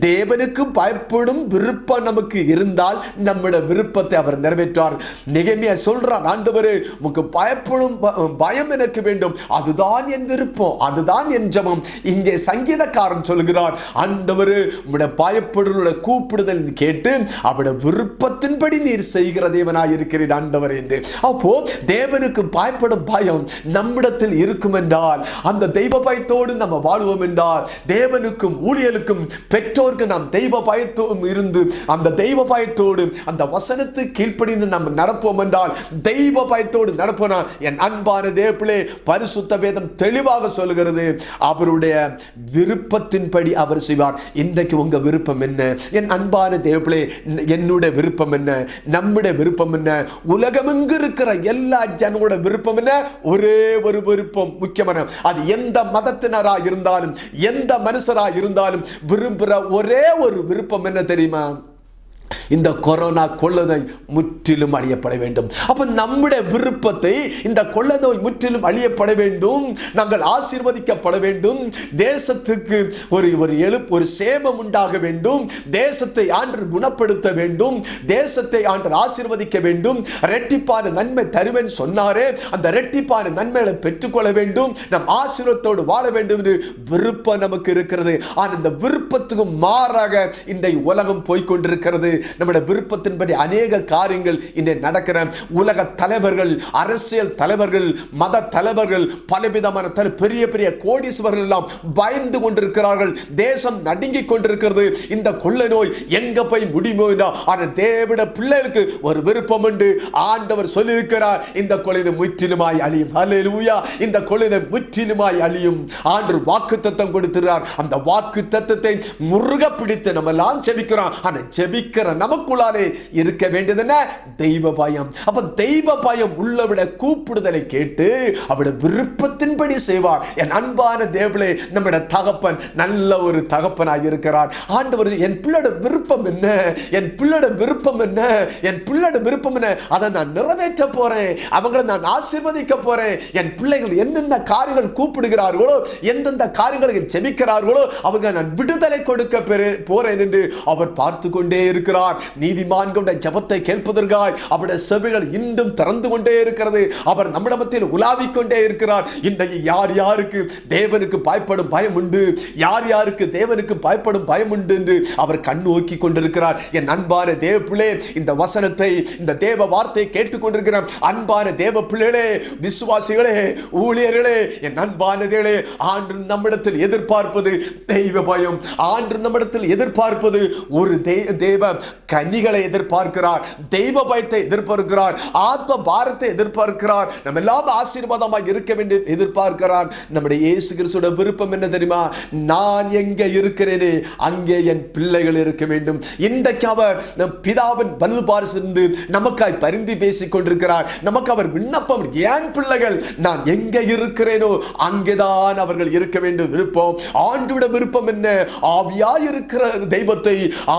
தேவனுக்கு பயப்படும் விருப்பம் நமக்கு இருந்தால் நம்முடைய விருப்பத்தை அவர் நிறைவேற்றுவார். நெகேமியா சொல்றான், ஆண்டவரே உமக்கு பயப்படும் பயம் எனக்கு வேண்டும், அதுதான் என் விருப்பம், அதுதான் என் ஜெபம். இங்கே சங்கீதக்காரன் சொல்கிறார், ஆண்டவரே உம்முடைய பயப்படுதலுடைய கூப்பிடுதல் கேட்டு அவருடைய விருப்பத்தின்படி நீர் செய்கிற தேவனாய் இருக்கிறீர் ஆண்டவர் என்று. அப்போ தேவனுக்கு பயப்படும் பயம் நம்மிடத்தில் இருக்கும் என்றால், அந்த தெய்வ பயத்தோடு நம்ம வாழ்வோம் என்றால், தேவனுக்கும் ஊழியலுக்கும் பெற்றோருக்கு நாம் தெய்வ பயத்தோடு இருந்து அந்த தெய்வ பயத்தோடு அந்த வசனத்து கீழ்ப்படிந்து நாம் நடப்போம் என்றால், தெய்வ பயத்தோடு நடப்போனா என் அன்பான தேவனே, பரிசுத்த வேதம் தெளிவாக சொல்கிறது, அவருடைய விருப்பத்தின்படி அவர் செய்வார். இன்றைக்கு உங்க விருப்பம் என்ன? என் அன்பான தேவனே, என்னுடைய விருப்பம் என்ன? நம்முடைய விருப்பம் என்ன? உலகமெங்கு இருக்கிற எல்லா ஜனங்களோட விருப்பம் என்ன? ஒரே ஒரு விருப்பம் முக்கியமான, அது எந்த மதத்தினராக இருந்தாலும் எந்த மனுஷராக இருந்தாலும் விரும்புகிற ஒரே ஒரு விருப்பம் என்ன தெரியுமா? இந்த கொரோனா கொள்ளை நோய் முற்றிலும் அழியப்பட வேண்டும். அப்ப நம்முடைய விருப்பத்தை இந்த கொள்ளை நோய் முற்றிலும் அழியப்பட வேண்டும், நாங்கள் ஆசீர்வதிக்கப்பட வேண்டும், தேசத்துக்கு ஒரு சேமம் உண்டாக வேண்டும், தேசத்தை ஆண்டு குணப்படுத்த வேண்டும், தேசத்தை ஆண்டு ஆசீர்வதிக்க வேண்டும், இரட்டிப்பான நன்மை தருவேன் சொன்னாரே, அந்த இரட்டிப்பான நன்மைகளை பெற்றுக்கொள்ள வேண்டும், நம் ஆசீர்வாதத்தோடு வாழ வேண்டும் என்று விருப்பம் நமக்கு இருக்கிறது. ஆனால் இந்த விருப்பத்துக்கு மாறாக இன்றைய உலகம் போய்கொண்டிருக்கிறது. நம்முடைய விருப்பத்தின்படி அநேக காரியங்கள் இன்று நடக்கிற உலக தலைவர்கள், அரசியல் தலைவர்கள், மத தலைவர்கள், பலவிதமான பெரிய பெரிய கோடீஸ்வரர்கள் எல்லாம் பயந்து கொண்டிருக்கிறார்கள். தேசம் நடுங்கிக் கொண்டிருக்கிறது. இந்த கொள்ளை நோய் எங்க போய் முடியுமோ? ஆனால் தேவனுடைய பிள்ளைகளுக்கு ஒரு விருப்பம் உண்டு. ஆண்டவர் சொல்லியிருக்கிறார், இந்த கொள்ளை முற்றிலுமாய் அழியும். ஹல்லேலூயா! இந்த கொள்ளை முற்றிலுமாய் அழியும். ஆண்டவர் வாக்குத்தத்தம் கொடுக்கிறார். அந்த வாக்குத்தத்தத்தை முருக பிடித்து நம்ம எல்லாம் ஜெபிக்கிறோம். ஆனால் ஜெபிக்கிற நமக்குள்ளாலே இருக்க வேண்டியது என்ன? தெய்வ பயம். அப்ப தெய்வ பயம் உள்ளவிட கூப்பிடுதலை கேட்டு அவருடைய விருப்பத்தின்படி செய்வார். என் அன்பான தேவனே, நம்முடைய தகப்பன் நல்ல ஒரு தகப்பனாக இருக்கிறார். ஆண்டவர், என் பிள்ளையோட விருப்பம் என்ன? என் பிள்ளையோட விருப்பம் என்ன? என் பிள்ளையோட விருப்பம் என்ன? அதை நான் நிறைவேற்ற போறேன், அவங்களை நான் ஆசீர்வதிக்க போறேன். என் பிள்ளைகள் என்னென்ன காரியங்கள் கூப்பிடுகிறார்களோ, எந்தெந்த காரியங்களுக்கு ஜெபிக்கிறார்களோ, அவங்க நான் விடுதலை கொடுக்க போறேன் என்று அவர் பார்த்து கொண்டே இருக்கிறார். நீதிமான்களுடைய ஜெபத்தை கேட்பதற்காய் அவருடைய செவிகள் இன்றும் திறந்து கொண்டே இருக்கிறது. அவர் நம்மிடத்தில் உலாவிக் கொண்டே இருக்கிறார். இன்றைக்கு யார் யாருக்கு தேவனுக்கு பயப்படும் பயம் உண்டு, யார் யாருக்கு தேவனுக்கு பயப்படும் பயம் உண்டு என்று அவர் கண் நோக்கி கொண்டிருக்கிறார். என் அன்பான தேவ பிள்ளை, இந்த வசனத்தை, இந்த தேவ வார்த்தையை கேட்டுக்கொண்டிருக்கிற அன்பான தேவ பிள்ளைகளே, விசுவாசிகளே, ஊழியர்களே, என் அன்பான தேவனே, ஆண்டு நம்மிடத்தில் எதிர்பார்ப்பது தெய்வ பயம். ஆண்டு நம்மிடத்தில் எதிர்பார்ப்பது ஒரு தேவ கன்னிகளை எதிர்பார்க்கிறார், தெய்வ பயத்தை எதிர்பார்க்கிறார், ஆத்ம பாரத்தை எதிர்பார்க்கிறார், நம்ம எல்லாம் ஆசீர்வாதமாக இருக்க வேண்டிய எதிர்பார்க்கிறார். நம்முடைய இயேசு கிறிஸ்துவோட விருப்பம் என்ன தெரியுமா? நான் எங்கே இருக்கிறேனே அங்கே என் பிள்ளைகள் இருக்க வேண்டும். இன்றைக்கு அவர் நம் பிதாவின் வலது பார்சிலிருந்து நமக்காய் பரிந்து பேசிக் கொண்டிருக்கிறார். நமக்கு அவர் விண்ணப்பம், என் பிள்ளைகள் நான் எங்கே இருக்கிறேனோ அங்கேதான் அவர்கள் இருக்க வேண்டும். விருப்பம், ஆண்டோட விருப்பம் என்ன? ஆவியாய் இருக்கிற தெய்வத்தை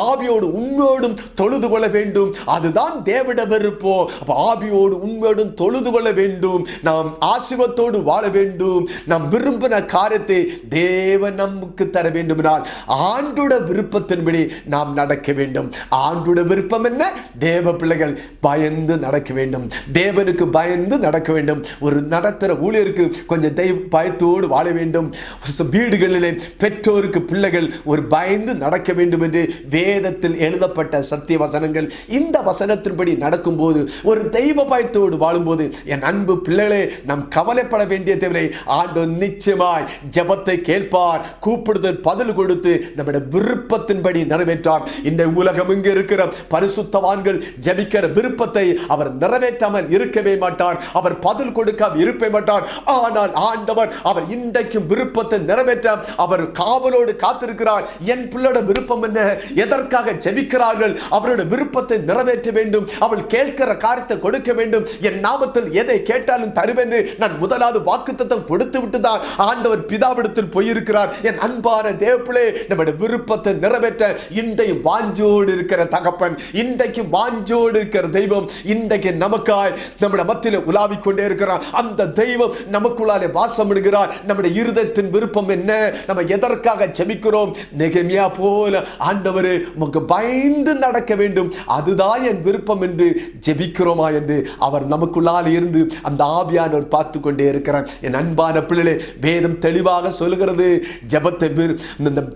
ஆவியோடு உண்மையோடும் தொழுது கொள்ள வேண்டும். அதுதான் தேவனுடைய விருப்பம். அப்ப ஆவியோடு உண்மையோடும் தொழுது கொள்ள வேண்டும். நாம் ஆசீர்வாதத்தோடு வாழ வேண்டும். நாம் விரும்பின காரியத்தை தேவன் நமக்கு தர வேண்டும் என்றால் ஆண்டோட விருப்பத்தின்படி நாம் நடக்க வேண்டும். ஆண்டோட விருப்பம் என்ன? தேவ பிள்ளைகள் பயந்து நடக்க வேண்டும், தேவனுக்கு பயந்து நடக்க வேண்டும். ஒரு நடத்துகிற ஊழியருக்கு கொஞ்சம் தெய்வ பயத்தோடு வாழ வேண்டும். வீடுகளிலே பெற்றோருக்கு பிள்ளைகள் ஒரு பயந்து நடக்க வேண்டும் என்று வேதத்தில் எழுதப்பட்ட சத்திய வசனங்கள். இந்த வசனத்தின்படி நடக்கும்போது, ஒரு தெய்வ பயத்தோடு வாழும்போது, என் அன்பு பிள்ளைகளே, நாம் கவலைப்பட வேண்டிய தேவை. ஆண்டவர் நிச்சயமாய் ஜெபத்தை கேட்பார், கூப்பிடுதல் பதில் கொடுத்து நம்முடைய விருப்பத்தின்படி நிறைவேற்றார். இந்த உலகம் இங்கு இருக்கிற பரிசுத்தவான்கள் ஜெபிக்கிற விருப்பத்தை அவர் நிறைவேற்றாமல் இருக்கவே மாட்டார், அவர் பதில் கொடுக்க இருக்க மாட்டார். ஆனால் ஆண்டவர் அவர் இன்றைக்கும் விருப்பத்தை நிறைவேற்ற அவர் காவலோடு காத்திருக்கிறார். என் பிள்ளையோட விருப்பம் என்ன? எதற்காக ஜெபிக்கிறார்கள்? அவருடைய விருப்பத்தை நிறைவேற்ற வேண்டும், அவள் கேட்கிற காரியத்தை கொடுக்க வேண்டும். என் நாமத்தில் எதை கேட்டாலும் தருவேன் நான் முதலாவது வாக்குத்தத்தம் கொடுத்து விட்டுதான் ஆண்டவர் பிதாவிடத்தில் போயிருக்கிறார். என் அன்பான தேவப்பிள்ளை, நம்முடைய விருப்பத்தை நிறைவேற்ற இன்றைக்கு வாஞ்சோடு இருக்கிற தகப்பன், இன்றைக்கு வாஞ்சோடு இருக்கிற தெய்வம் இன்றைக்கு நமக்காய் நம்முடைய மத்தியில் உலாவிக் கொண்டே இருக்கிறார். அந்த தெய்வம் நமக்குள்ளாலே வாசம் பண்ணுகிறார். நம்முடைய இருதயத்தின் விருப்பம் என்ன? நம்ம எதற்காக ஜெபிக்கிறோம்? நெகேமியா போல ஆண்டவரே உமக்கு பயந்து பயந்து நடக்க வேண்டும், அதுதான் என் விருப்பம் என்று ஜெபிக்கிறோமா என்று அவர் நமக்குள்ளால் இருந்து அந்த ஆவியானவர் பார்த்து கொண்டே இருக்கிறார். என் அன்பான பிள்ளைகளே, வேதம் தெளிவாக சொல்கிறது, ஜெபத்தை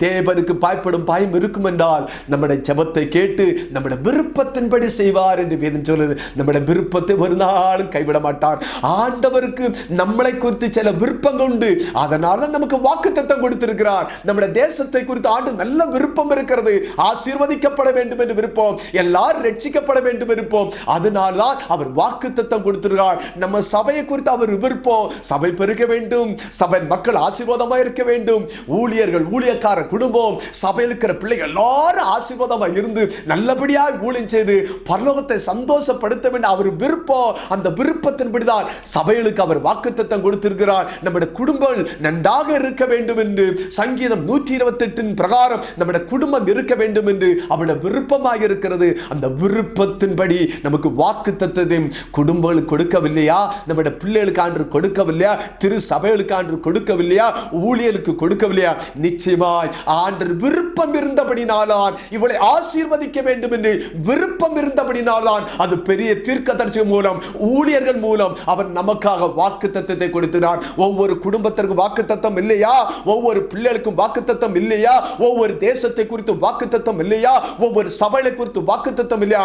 தேவனுக்கு பயப்படும் பயம் இருக்கும் என்றால் நம்முடைய ஜெபத்தை கேட்டு நம்முடைய விருப்பத்தின்படி செய்வார் என்று வேதம் சொல்லுது. நம்முடைய விருப்பத்தை ஒரு நாளும் கைவிட மாட்டார். ஆண்டவருக்கு நம்மளை குறித்து சில விருப்பங்கள் உண்டு. அதனால நமக்கு வாக்குத்தத்தம் கொடுத்திருக்கிறார். நம்முடைய தேசத்தை குறித்து ஆண்டு நல்ல விருப்பம் இருக்கிறது. ஆசீர்வதிக்கப்பட வேண்டும் என்று விருப்பம், எல்லாரும் ரட்சிக்கப்பட வேண்டும் விருப்பம். அதனால்தான் அவர் வாக்குத்தத்தம் கொடுத்திருக்கிறார். நம்ம சபையை குறித்து அவர் விருப்பம், சபை பெருக வேண்டும், சபை மக்கள் ஆசீர்வாதமாக இருக்க வேண்டும், ஊழியர்கள் ஊழியக்கார குடும்பம் சபையில் இருக்கிற பிள்ளைகள் எல்லாரும் ஆசீர்வாதமாக இருந்து நல்லபடியாக ஊழியம் செய்து பரலோகத்தை சந்தோஷப்படுத்த வேண்டும் அவர் விருப்பம். அந்த விருப்பத்தின்படிதான் சபைகளுக்கு அவர் வாக்குத்தத்தம் கொடுத்திருக்கிறார். நம்முடைய குடும்பங்கள் நன்றாக இருக்க வேண்டும் என்று சங்கீதம் 128 பிரகாரம் நம்முடைய குடும்பம் இருக்க வேண்டும் என்று அவருடைய விருப்பமாக இருக்கிறது. அந்த விருப்பத்தின்படி நமக்கு வாக்குத்தத்தத்தையும் குடும்பங்களுக்கு கொடுக்கவில்லையா, நம்முடைய பிள்ளைகளுக்கு ஆண்டு கொடுக்கவில்லையா, திரு சபைகளுக்கு ஆண்டு கொடுக்கவில்லையா, ஊழியருக்கு கொடுக்கவில்லையா? நிச்சயமாய் ஆண்டு விருப்பம் இருந்தபடினால்தான் இவளை ஆசீர்வதிக்க வேண்டும் என்று விருப்பம் இருந்தபடினால்தான் அது பெரிய தீர்க்கதரிசி மூலம் ஊழியர்கள் மூலம் அவர் நமக்காக வாக்குத்தத்தத்தை கொடுத்தார். ஒவ்வொரு குடும்பத்திற்கும் வாக்குத்தத்தம் இல்லையா? ஒவ்வொரு பிள்ளைகளுக்கும் வாக்குத்தத்தம் இல்லையா? ஒவ்வொரு தேசத்தை குறித்து வாக்குத்தத்தம் இல்லையா? ஒவ்வொரு சபையை குறித்து வாக்குத்தத்தம் இல்லையா?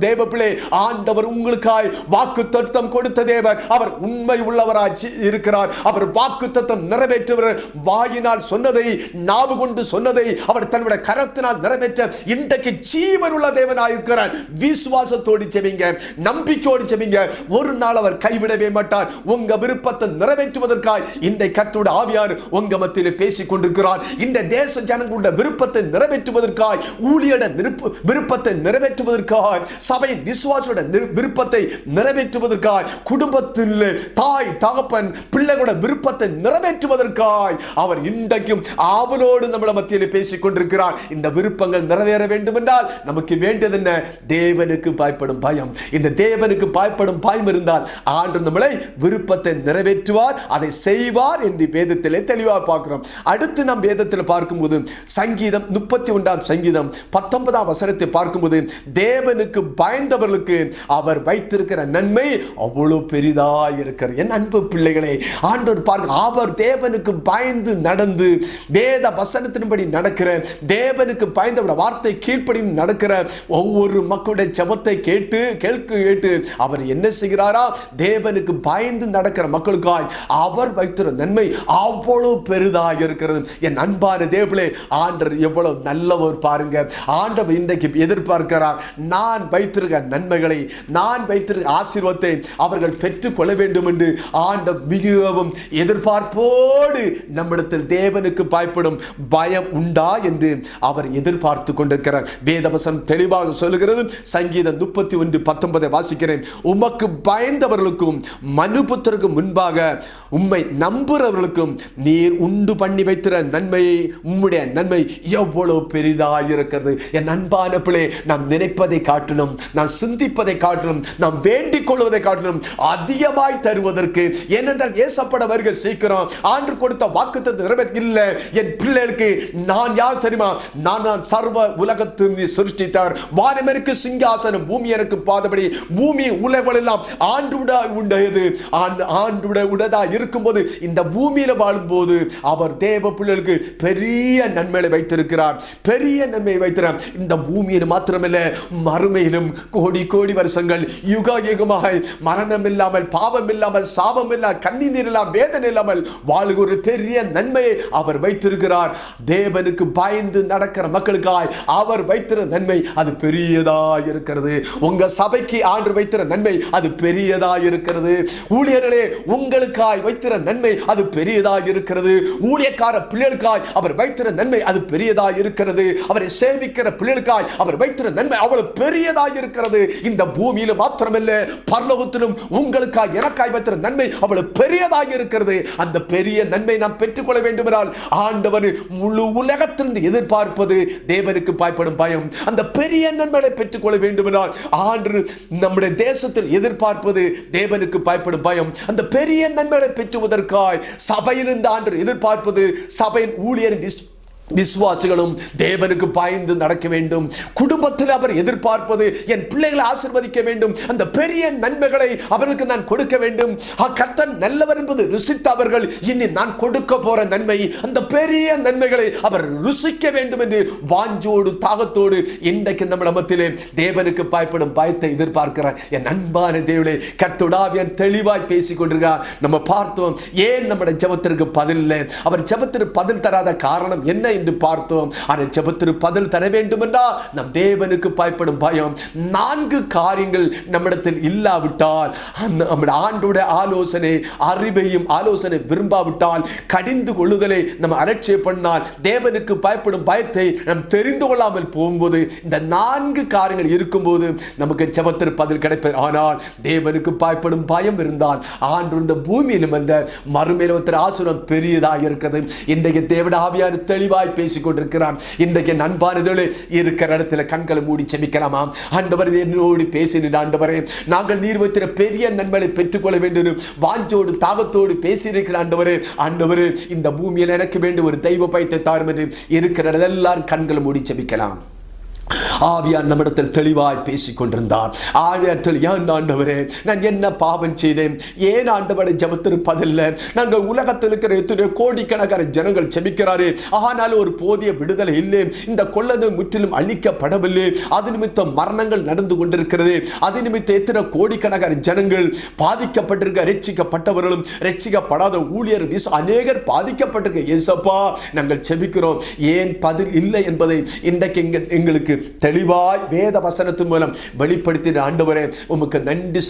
தேவ பிள்ளை, ஆண்டவர் உங்களுக்காய் வாக்குத்தத்தம் கொடுத்த தேவர். அவர் உண்மை உள்ளவராய் இருக்கிறார். அவர் வாக்குத்தத்தம் நிறைவேற்றுவர். வாயினால் சொன்னதை, நாவு கொண்டு சொன்னதை அவர் தன்னுடைய கரத்தினால் நிறைவேற்ற இன்றைக்கு ஜீவன் உள்ள தேவனாய் இருக்கிறார். விசுவாசத்தோடு செபிங்க, நம்பிக்கையோடு செபிங்க. ஒரு நாள் அவர் கைவிடவே மாட்டார். உங்க விருப்பத்தை நிறைவேற்றுவதற்காய் இன்றைய கர்த்தருடைய ஆவியானவர் உங்க மத்தியில் பேசிக் கொண்டிருக்கிறார். இந்த தேச ஜனங்களுடைய விருப்பத்தை நிறைவேற்றுவதற்காய், ஊழியருடைய விருப்பத்தை நிறைவேற்றுவதற்காய், சபையின் விசுவாசோட விருப்பத்தை நிறைவேற்றுவதற்காய், குடும்பத்தில் தாய் தகப்பன் பிள்ளைகளுடைய விருப்பத்தை நிறைவேற்றுவதற்காய் அவர் இன்றைக்கும் ஆவலோடு நம்முடைய மத்தியில் பேசிக் கொண்டிருக்கிறார். இந்த விருப்பங்கள் நிறைவேற வேண்டும் என்றால் நமக்கு வேண்டியது என்ன? தேவனுக்கு பயப்படும் பயம். இந்த தேவனுக்கு பயப்படும் பயம் இருந்தால் ஆண்டு நம்மளை விருப்பத்தை நிறைவேற்றுவார், அதை செய்வார் என்று வேதத்திலே தெளிவாக பார்க்கிறோம். அடுத்து நாம் வேதத்தில் பார்க்கும்போது சங்கீதம் 31 சங்கீதம் 19 வசனத்தை பார்க்கும்போது தேவனுக்கு பயந்தவர்களுக்கு அவர் வைத்திருக்கிற நன்மை அவ்வளவு பெரிதாய் இருக்கிறது. என் அன்பு பிள்ளைகளே, ஆண்டவர் பார்க்க அவர் தேவனுக்கு பயந்து நடந்து வேத வசனத்தின்படி நடக்கிற, தேவனுக்கு பயந்த வார்த்தை கீழ்ப்படி நடக்கிற ஒவ்வொரு மக்களுடைய ஜெபத்தை கேட்டு அவர் என்ன செய்கிறாரா? தேவனுக்கு பயந்து நடக்கிற மக்களுக்காய் அவர் வைத்திருக்கிற நன்மை அவ்வளவு பெரிதாக இருக்கிறது. என் அன்பான தேவனே, ஆண்டவர் எவ்வளவு நல்லவர் பாருங்க. ஆண்டவர் இன்றைக்கு எதிர்பார்க்கிறார், நான் வைத்திருக்கிற நன்மைகளை, நான் வைத்திருக்கிற ஆசீர்வாதத்தை அவர்கள் பெற்றுக்கொள்ள வேண்டும் என்று ஆண்டவர் மிகவும் எதிர்பார்ப்போடு நம்மிடத்தில் தேவனுக்கு பயப்படும் பயம் உண்டா என்று அவர் எதிர்பார்த்து கொண்டிருக்கிறார். வேதவசனம் தெளிவாக சொல்லுகிறது. சங்கீதம் 31:19 வாசிக்கிறேன். உமக்கு பயந்தவர்களுக்கும் மனுபுத்திரருக்கு முன்பாக உம்மை நம்புறவர்களுக்கும் நீர் உண்டு பண்ணி வைத்திர நன்மை, உம்முடைய நன்மை எவ்வளவு பெரிதாக இருக்கிறது. என் அன்பான பிள்ளை, நாம் நினைப்பதை காட்டிலும், நாம் சிந்திப்பதை காட்டிலும், நாம் வேண்டிக் கொள்வதை காட்டிலும் அதிகமாய் தருவதற்கு, ஏனென்றால் ஏசப்பட வருகை சீக்கிரம். ஆண்டு கொடுத்த வாக்குத்தத்தத்தை நிறைவேற்ற இல்லை. என் பிள்ளைகளுக்கு நான் யார் தெரியுமா? நான் சர்வ உலகத்தை சிருஷ்டித்தார். வானம் எனக்கு சிங்காசனம், பூமி எனக்கு பாதபடி. பூமி உலகம் எல்லாம் ஆண்டுடையது. ஆண்டுடையதா இருக்கும்போது இந்த பூமியில வாழும்போது அவர் தேவ பிள்ளைகளுக்கு பெரிய நன்மையை வைத்திருக்கிறார். பெரிய நன்மையை வைத்திருக்கிறார். இந்த பூமியில் மாத்திரமல்ல, மறுமையிலும் கோடி கோடி வருஷங்கள் யுக யுகமாக மரணம் இல்லாமல், பாவம் இல்லாமல், சாபம் இல்லாமல், கண்ணீர் இல்லாமல், வேதனை இல்லாமல் வாழுகிற ஒரு பெரிய நன்மையை அவர் வைத்திருக்கிறார். தேவனுக்கு பயந்து நடக்கிற மக்களுக்காய் அவர் வைத்திருக்கிற நன்மை அது பெரியதாக இருக்கிறது. உங்க சபைக்கு ஆண்டு வைத்திருக்கிற நன்மை அது பெரியதாக இருக்கிறது. ஊழியர்களே, உங்களுக்காய் வைத்திருக்கிற நன்மை அது பெரியதாக இருக்கிறது. ஊழியக்கார பிள்ளைகளுக்காய் அவர் வைத்திருக்கிற நன்மை அது பெரியதாக இருக்கிறது. அவரை சேவிக்கிற பிள்ளைகளுக்காய் அவர் வைத்திருக்கிற நன்மை அவ்வளவு பெரியதாக இருக்கிறது. இந்த பூமியில மாத்திரமல்ல, பரலோகத்திலும் உங்களுக்காய் எனக்காய் வைத்திருக்கிற நன்மை அவ்வளவு பெரியதாக இருக்கிறது. அந்த பெரிய நன்மை நாம் பெற்றுக்கொள்ள வேண்டும் என்றால் ஆண்டவர் முழு உலகத்திலிருந்து எதிர்பார்ப்பது தேவனுக்கு பயப்படும் பயம். அந்த பெரிய நன்மையை பெற்றுக்கொள்ள வேண்டும் என்றால் ஆண்டு நம்முடைய தேசத்தில் எதிர்பார்ப்பது தேவனுக்கு பயப்படும் பயம். அந்த பெரிய நன்மையை பெற்றுவதற்காய் சபையிலிருந்து ஆண்டு எதிர்பார்ப்பது, சபையின் ஊழியர் விசுவாசிகளும் தேவனுக்கு பயந்து நடக்க வேண்டும். குடும்பத்தில் அவர் எதிர்பார்ப்பது என் பிள்ளைகளை ஆசீர்வதிக்க வேண்டும், அந்த பெரிய நன்மைகளை அவர்களுக்கு நான் கொடுக்க வேண்டும். கர்த்தர் நல்லவர் என்பது ருசித்த அவர்கள் இனி நான் கொடுக்க போற நன்மை, அந்த பெரிய நன்மைகளை அவர் ருசிக்க வேண்டும் என்று வாஞ்சோடு தாகத்தோடு இன்றைக்கு நம்ம மத்தியிலே தேவனுக்கு பயப்படும் பயத்தை எதிர்பார்க்கிறார். என் அன்பான தேவனே, கர்த்தருடைய தெளிவாய் பேசிக் கொண்டிருக்கிறார். நம்ம பார்த்தோம் ஏன் நம்முடைய ஜெபத்திற்கு பதில் இல்லை, அவர் ஜெபத்திற்கு பதில் தராத காரணம் என்ன என்று பார்த்தோம். அந்த ஜெபத்திற்கு பதில் தர வேண்டும் என்றால் நம் தேவனுக்கு பயப்படும் பயம். 4 காரியங்கள் நம்மிடத்தில் இல்லாவிட்டால், நம்முடைய ஆண்டோட ஆலோசனை அறிவையும் ஆலோசனை விரும்பாவிட்டால், கடிந்து கொள்ளுதலை நம்ம அலட்சியம் பண்ணால், தேவனுக்கு பயப்படும் பயத்தை நாம் தெரிந்து கொள்ளாமல் போகும்போது, இந்த 4 காரியங்கள் இருக்கும்போது நமக்கு ஜெபத்திற்கு பதில் கிடைப்பது. ஆனால் தேவனுக்கு பயப்படும் பயம் இருந்தால் ஆண்டு இந்த பூமியிலும் அந்த மறுமையிலும் ஆசீர்வாதம் பெரியதாக இருக்கிறது. இன்றைக்கு தேவனுடைய ஆவியான தெளிவாய் பேசிக் கொண்டிருக்கிறான். இன்றைக்கு அன்பானதோடு இருக்கிற இடத்துல கண்களை மூடி செபிக்கலாமா? ஆண்டவரே, என்னோடு பேசினீர் ஆண்டவரே, நாங்கள் நீர் வைத்திருக்கிற பெரிய நன்மையை பெற்றுக்கொள்ள வேண்டும் வாஞ்சோடு தாகத்தோடு பேசியிருக்கிற ஆண்டவரே, ஆண்டவரே இந்த பூமியில் எனக்கு வேண்டும் ஒரு தெய்வ பயத்தை தாரும் என்று இருக்கிற எல்லாரும் கண்களை மூடி செபிக்கலாம். ஆவியார் நம்மிடத்தில் தெளிவாய் பேசிக் கொண்டிருந்தார். ஆவியார் ஏன் ஆண்டவரே நான் என்ன பாவம் செய்தேன், ஏன் ஆண்டவரை ஜெபத்திற்கு பதில்? நாங்கள் உலகத்தில் இருக்கிற எத்தனையோ கோடிக்கணக்கான ஜனங்கள் செபிக்கிறாரே, ஆனாலும் ஒரு போதிய விடுதலை இல்லை. இந்த கொள்ளது முற்றிலும் அழிக்கப்படவில்லை. அது நிமித்தம் மரணங்கள் நடந்து கொண்டிருக்கிறது. அது நிமித்தம் எத்தனை கோடிக்கணக்கான ஜனங்கள் பாதிக்கப்பட்டிருக்க, ரட்சிக்கப்பட்டவர்களும் ரட்சிக்கப்படாத ஊழியர் அநேகர் பாதிக்கப்பட்டிருக்க. இயேசப்பா, நாங்கள் செபிக்கிறோம், ஏன் பதில் இல்லை என்பதை இன்றைக்கு எங்களுக்கு தெளிவாய் வேத வசனத்தின் மூலம் வெளிப்படுத்தின ஆண்டவரே, உமக்கு நன்றி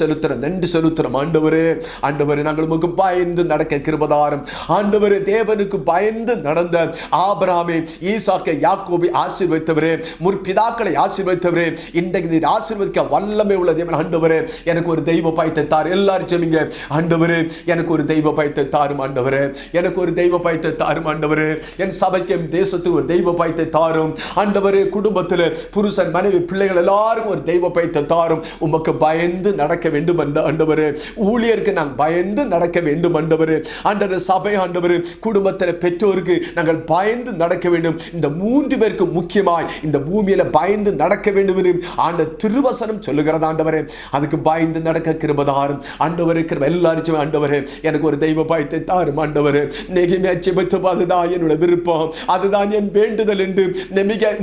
செலுத்துறோம் ஆண்டவரே. ஆண்டவரே, நாங்கள் உமக்கு பயந்து நடக்க கிருபை தாரும் ஆண்டவரே. தேவனுக்கு பயந்து நடந்த ஆபிரகாமை, ஈசாக்கை, யாக்கோபை ஆசீர்வதித்தவரே, முற்பிதாக்களை ஆசீர்வதித்தவரே, இன்றைக்கு நீர் ஆசீர்வதிக்க வல்லமை உள்ள தேவன் ஆண்டவரே. எனக்கு ஒரு தெய்வ பயத்தை தார். எல்லாரும் சொல்லுங்க, ஆண்டவரே எனக்கு ஒரு தெய்வ பயத்தை தாரும் ஆண்டவரே, எனக்கு ஒரு தெய்வ பயத்தை தாரும் ஆண்டவரே. என் சபைக்கு தேசத்துக்கு ஒரு தெய்வ பயத்தை தாரும் ஆண்டவரே. குடும்பத்தில் புருஷன் மனைவி பிள்ளைகள் எல்லாருக்கும் ஒரு தெய்வ பயத்தை தாரும். உமக்கு பயந்து நடக்க வேண்டும் ஆண்டவரே. ஊழியருக்கு நாங்கள் பயந்து நடக்க வேண்டும் ஆண்டவரே. ஆண்டவரே, சபை ஆண்டவரே, குடும்பத்தில் பெற்றோருக்கு நாங்கள் பயந்து நடக்க வேண்டும். இந்த 3 பேருக்கு முக்கியமாய் இந்த பூமியில பயந்து நடக்க வேண்டும் என்று ஆண்ட திருவசனம் சொல்லுகிறது ஆண்டவரே. அதுக்கு பயந்து நடக்க கிருபை தாரும் ஆண்டவரே. கிருபை எல்லாரும் ஆண்டவரே, எனக்கு ஒரு தெய்வ பயத்தை தாரும் ஆண்டவரே. நெகேமியா ஜெபித்து, அதுதான் என்னோட விருப்பம், அதுதான் என் வேண்டுதல் என்று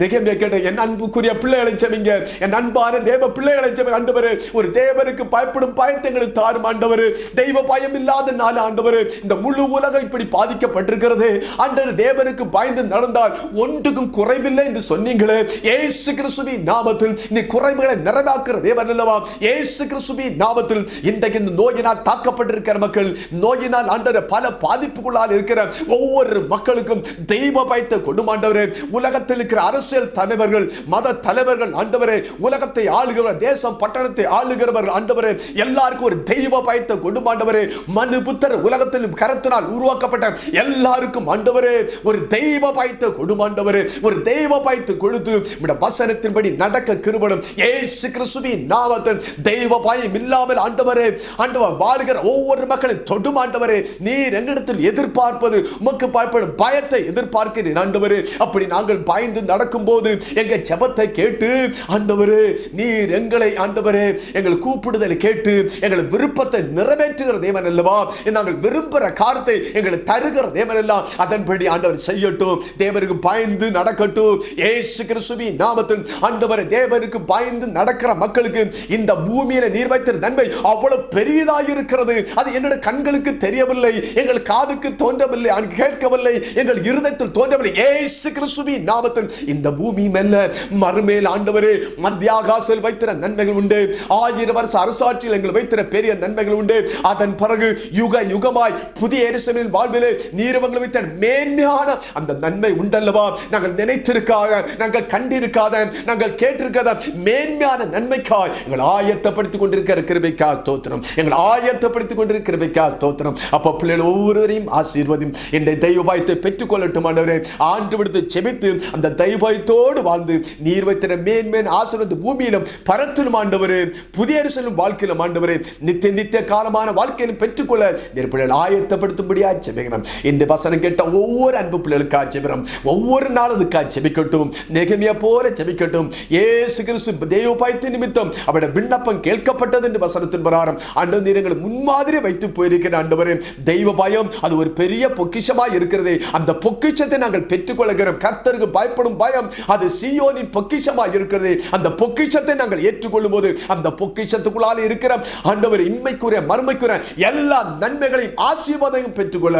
நெகேமியா கேட்ட என் அன்புக்குரிய பிள்ளைகளை செபிங்க, என் அன்பான தேவ பிள்ளைகளை செபிங்க ஆண்டவரே. ஒரு தேவனுக்கு பயப்படும் பயத்தை எங்களுக்கு தாரும் ஆண்டவரே. தெய்வ பயம் இல்லாத நாள் ஆண்டவரே, இந்த முழு உலகம் இப்படி பாதிக்கப்பட்டிருக்கிறது ஆண்டவரே. தேவனுக்கு பயந்து நடந்தால் ஒன்றுக்கும் குறைவில்லை என்று சொன்னீங்களே. இயேசு கிறிஸ்துவின் நாமத்தில் இந்த குறைவுகளை நிறைவாக்குற தேவன் அல்லவா? இயேசு கிறிஸ்துவின் நாமத்தில் இன்றைக்கு இந்த நோயினால் தாக்கப்பட்டிருக்கிற மக்கள், நோயினால் ஆண்டவரே பல பாதிப்புகளால் இருக்கிற ஒவ்வொரு மக்களுக்கும் தெய்வ பயத்தை கொண்டு ஆண்டவரே. உலகத்தில் இருக்கிற அரசியல் தலைவர்கள், மத தலைவர்கள் ஆண்டவரே, உலகத்தை ஆளுகிறவர், தேசம் பட்டணத்தை ஆளுகிறவர்கள் ஆண்டவரே, எல்லாருக்கும் ஒரு தெய்வ பயத்தை கொண்டு ஆண்டவரே. மனு புத்தர் உலகத்திலும் கரத்தினால் உருவாக்கப்பட்ட எல்லாருக்கும் ஆண்டவரே ஒரு தெய்வ பயத்தை கொண்டு ஆண்டவரே. ஒரு தெய்வ பயத்தை கொடுத்து இந்த வசனத்தின்படி நடக்க கிருபையும் இயேசு கிறிஸ்துவின் நாமத்தில் தெய்வ பயம் இல்லாமல் ஆண்டவரே, ஆண்டவர் வாழ்கிற ஒவ்வொரு மக்களையும் தொடும் ஆண்டவரே. நீர் எங்களிடத்தில் எதிர்பார்ப்பது உமக்கு பயப்படும் பயத்தை எதிர்பார்க்கிறேன் ஆண்டவரே. அப்படி நாங்கள் பயந்து நடக்கும் போது எங்க ஜெபத்தை கேட்டு ஆண்டவரே, நீர் எங்களை ஆண்டவரே எங்கள் கூப்பிடுதலை கேட்டு எங்கள் விருப்பத்தை நிறைவேற்றுகிற தேவன் அல்லவா? நாங்கள் விரும்புகிற காரியத்தை எங்களுக்கு தருகிற தேவன் எல்லாம் அதன்படி ஆண்டவர் செய்யட்டும். தேவனுக்கு பயந்து நடக்கட்டும் இயேசு கிறிஸ்துவின் நாமத்தில் ஆண்டவரே. தேவனுக்கு பயந்து நடக்கிற மக்களுக்கு இந்த பூமியில நீர் வைத்த நன்மை அவ்வளவு பெரியதாக இருக்கிறது. அது என்னோட கண்களுக்கு தெரியவில்லை, எங்கள் காதுக்கு தோன்றவில்லை, கேட்கவில்லை, எங்கள் இருதயத்தில் தோன்றவில்லை. இயேசு கிறிஸ்துவின் நாமத்தில் இந்த பூமி மேல மறுமேல் ஆண்டவரே மத்திய ஆகாசத்தில் வைத்திர நன்மைகள் உண்டு. 1000 வருஷ அரசாட்சியில் எங்கள் வைத்திர பெரிய நன்மைகள் உண்டு. அதன் பிறகு யுக யுகமாய் புதிய எருசலேமின் வாழ்விலே நீரவங்களை வைத்த மேன்மையான அந்த நன்மை உண்டல்லவா? நாங்கள் நினைத்திருக்காத, நாங்கள் கண்டிருக்காத, நாங்கள் கேட்டிருக்காத மேன்மையான நன்மைக்காய் எங்கள் ஆயத்தப்படுத்திக் கொண்டிருக்கிற கிருபைக்காய் ஸ்தோத்திரம். எங்கள் ஆயத்தப்படுத்திக் கொண்டிருக்கிற கிருபைக்காய் ஸ்தோத்திரம். அப்ப பிள்ளைகள் ஒவ்வொருவரையும் ஆசீர்வதியும். இந்த தெய்வ பயத்தை பெற்றுக் கொள்ளட்டும் ஆண்டவரே. ஆண்டு விடுத்து செபித்து அந்த தெய்வ பயத்தோடு வாழ்ந்து நீர் வைத்திர மேன்மேன் ஆசீர்வாதம் பூமியிலும் பரத்திலும் ஆண்டவரே, புதிய எருசலேம் வாழ்க்கையிலும் ஆண்டவரே, நித்திய காலமான வாழ்க்கையிலும் பெற்றுக்கொள்ள நீர் பிள்ளைகள் ஆயத்தப்படுத்தும்படியா ஜெபிக்கிறோம். இந்த வசனம் கேட்ட ஒவ்வொரு அன்பு பிள்ளைகளுக்காக ஜெபிக்கிறோம். ஒவ்வொரு நாளும் அதுக்காக ஜெபிக்கட்டும். நெகமியா போல ஜெபிக்கட்டும். இயேசு கிறிஸ்து தெய்வ பயத்தின் நிமித்தம் அவருடைய விண்ணப்பம் கேட்கப்பட்டது என்று வசனத்தின் பிரகாரம் ஆண்டவர் நீர் எங்களை முன்மாதிரி வைத்து போயிருக்கிற ஆண்டவரே, தெய்வ பயம் அது ஒரு பெரிய பொக்கிஷமாக இருக்கிறது. அந்த பொக்கிஷத்தை நாங்கள் பெற்றுக்கொள்கிறோம். கர்த்தருக்கு பயப்படும் பயம் அது சீயோனின் பொக்கிஷமாக இருக்கிறது. அந்த பொக்கிஷத்தை நாங்கள் ஏற்றுக்கொள்ளும் போது அந்த பொக்கிஷத்துக்குள்ளால இருக்கிற ஆண்டவர் இன்மைக்குரிய மறுமைக்குரிய எல்லா நன்மைகளையும் ஆசீர்வாதத்தையும் பெற்றுக்கொள்ள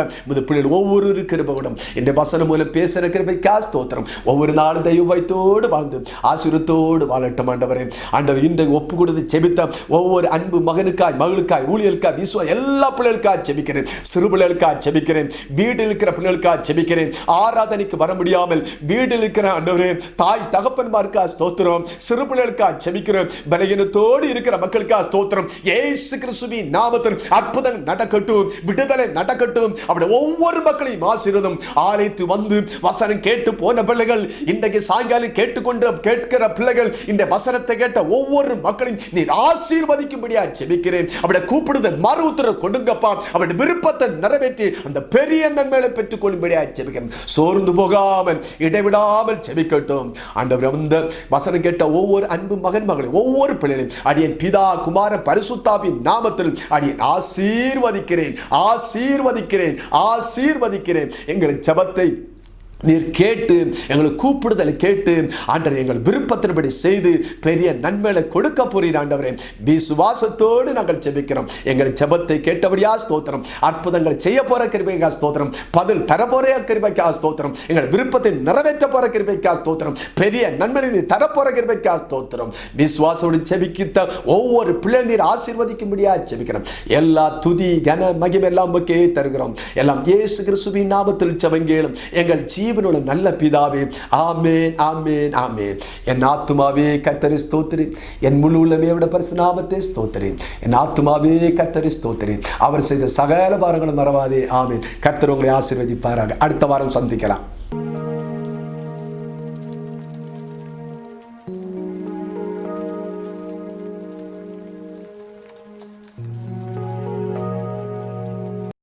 பிள்ளைகள் ஒவ்வொரு கிருபையோடும் இந்த வசனம் மூலம் பேசுகிற கிருபைக்காக ஸ்தோத்திரம். ஒவ்வொரு நாளும் தெய்வ பயத்தோடு வாழ்ந்து ஆசீர்வாதத்தோடு வாழட்டும் ஆண்டவரே. ஆண்டவர் இன்றைக்கு ஒப்பு கொடுத்து செபித்த ஒவ்வொரு அன்பு மகனுக்காய், மகளுக்காய், ஊழியர்களுக்காய், விசுவ எல்லா பிள்ளைகளுக்காக செபிக்கிறேன். சிறு பிள்ளைகளுக்காக செபிக்கிறேன். வீட்டில் இருக்கிற பிள்ளைகளுக்காக செபிக்கிறேன். ஆராதனைக்கு வர முடியாமல் வீட்டில் இருக்கிற ஆண்டவரே தாய் தகப்பன்மாருக்காக ஸ்தோத்திரம். சிறு பிள்ளைகளுக்காக செபிக்கிறேன். பலகீனத்தோடு இருக்கிற மக்களுக்காக ஸ்தோத்திரம். இயேசு கிறிஸ்துவின் நாமத்தில் அற்புதம் நடக்கட்டும், விடுதலை நடக்கட்டும். அப்படி ஒவ்வொரு மக்களையும் ஆசீர்வாதம். ஆலயத்து வந்து வசனம் கேட்டு போன பிள்ளைகள், இன்றைக்கு சாயங்காலம் கேட்கிற பிள்ளைகள், இந்த வசனத்தை கேட்ட ஒவ்வொரு மக்களையும் நீர் ஆசீர்வதிக்கும்படியா ஜெபிக்கிறேன். அவருடைய கூப்பிடுதல் மறு உத்தரவு கொடுங்கப்பா. அவருடைய விருப்பத்தை நிறைவேற்றி அந்த பெரிய நன்மைகளை பெற்றுக் கொள்ளும்படியா ஜெபிக்கிறேன். சோர்ந்து போகாமல் இடைவிடாமல் ஜெபிக்கட்டும் ஆண்டவர். அந்த வசனம் கேட்ட ஒவ்வொரு அன்பு மகன் மகளை, ஒவ்வொரு பிள்ளைகளையும் அடியேன் பிதா குமார பரிசுத்தாவின் நாமத்தில் அடியேன் ஆசீர்வதிக்கிறேன், ஆசீர்வதிக்கிறேன், ஆசீர்வதிக்கிறேன். எங்கள் ஜெபத்தை நீர் கேட்டு எங்களுக்கு கூப்பிடுதலை கேட்டு ஆண்டவரே எங்கள் விருப்பத்தின்படி செய்து பெரிய நன்மைகளை கொடுக்க போறீர் ஆண்டவரே. விசுவாசத்தோடு நாங்கள் ஜெபிக்கிறோம். எங்கள் ஜெபத்தை கேட்டபடியா ஸ்தோத்திரம். அற்புதங்களை செய்ய போற கிருபைக்காக ஸ்தோத்திரம். பதில் தரப்போற கிருபைக்காக ஸ்தோத்திரம். எங்கள் விருப்பத்தை நிறைவேற்ற போற கிருபைக்காக ஸ்தோத்திரம். பெரிய நன்மையை தரப்போற கிருபைக்காக ஸ்தோத்திரம். விசுவாசோடு ஜெபிக்கிற ஒவ்வொரு பிள்ளை நீர் ஆசீர்வதிக்கும்படியா ஜெபிக்கிறோம். எல்லா துதி கன மகிமை எல்லாம் உமக்கே தருகிறோம். எல்லாம் இயேசு கிறிஸ்துவின் நாமத்தில் ஜெபங்கேளும் எங்கள் ஜீவனுள்ள நல்ல பிதாவே. ஆமென், ஆமென், ஆமென். என் ஆத்துமாவே கர்த்தரை ஸ்தோத்திரி, என் முழு உள்ளமே அவருடைய பரிசுத்த நாமத்தை ஸ்தோத்திரி. என் ஆத்துமாவே கர்த்தரை ஸ்தோத்திரி, அவர் செய்த சகல பாரங்களும் மறவாதே. ஆமென். கர்த்தர் உங்களை ஆசீர்வதிப்பாராக. அடுத்த வாரம் சந்திக்கலாம்.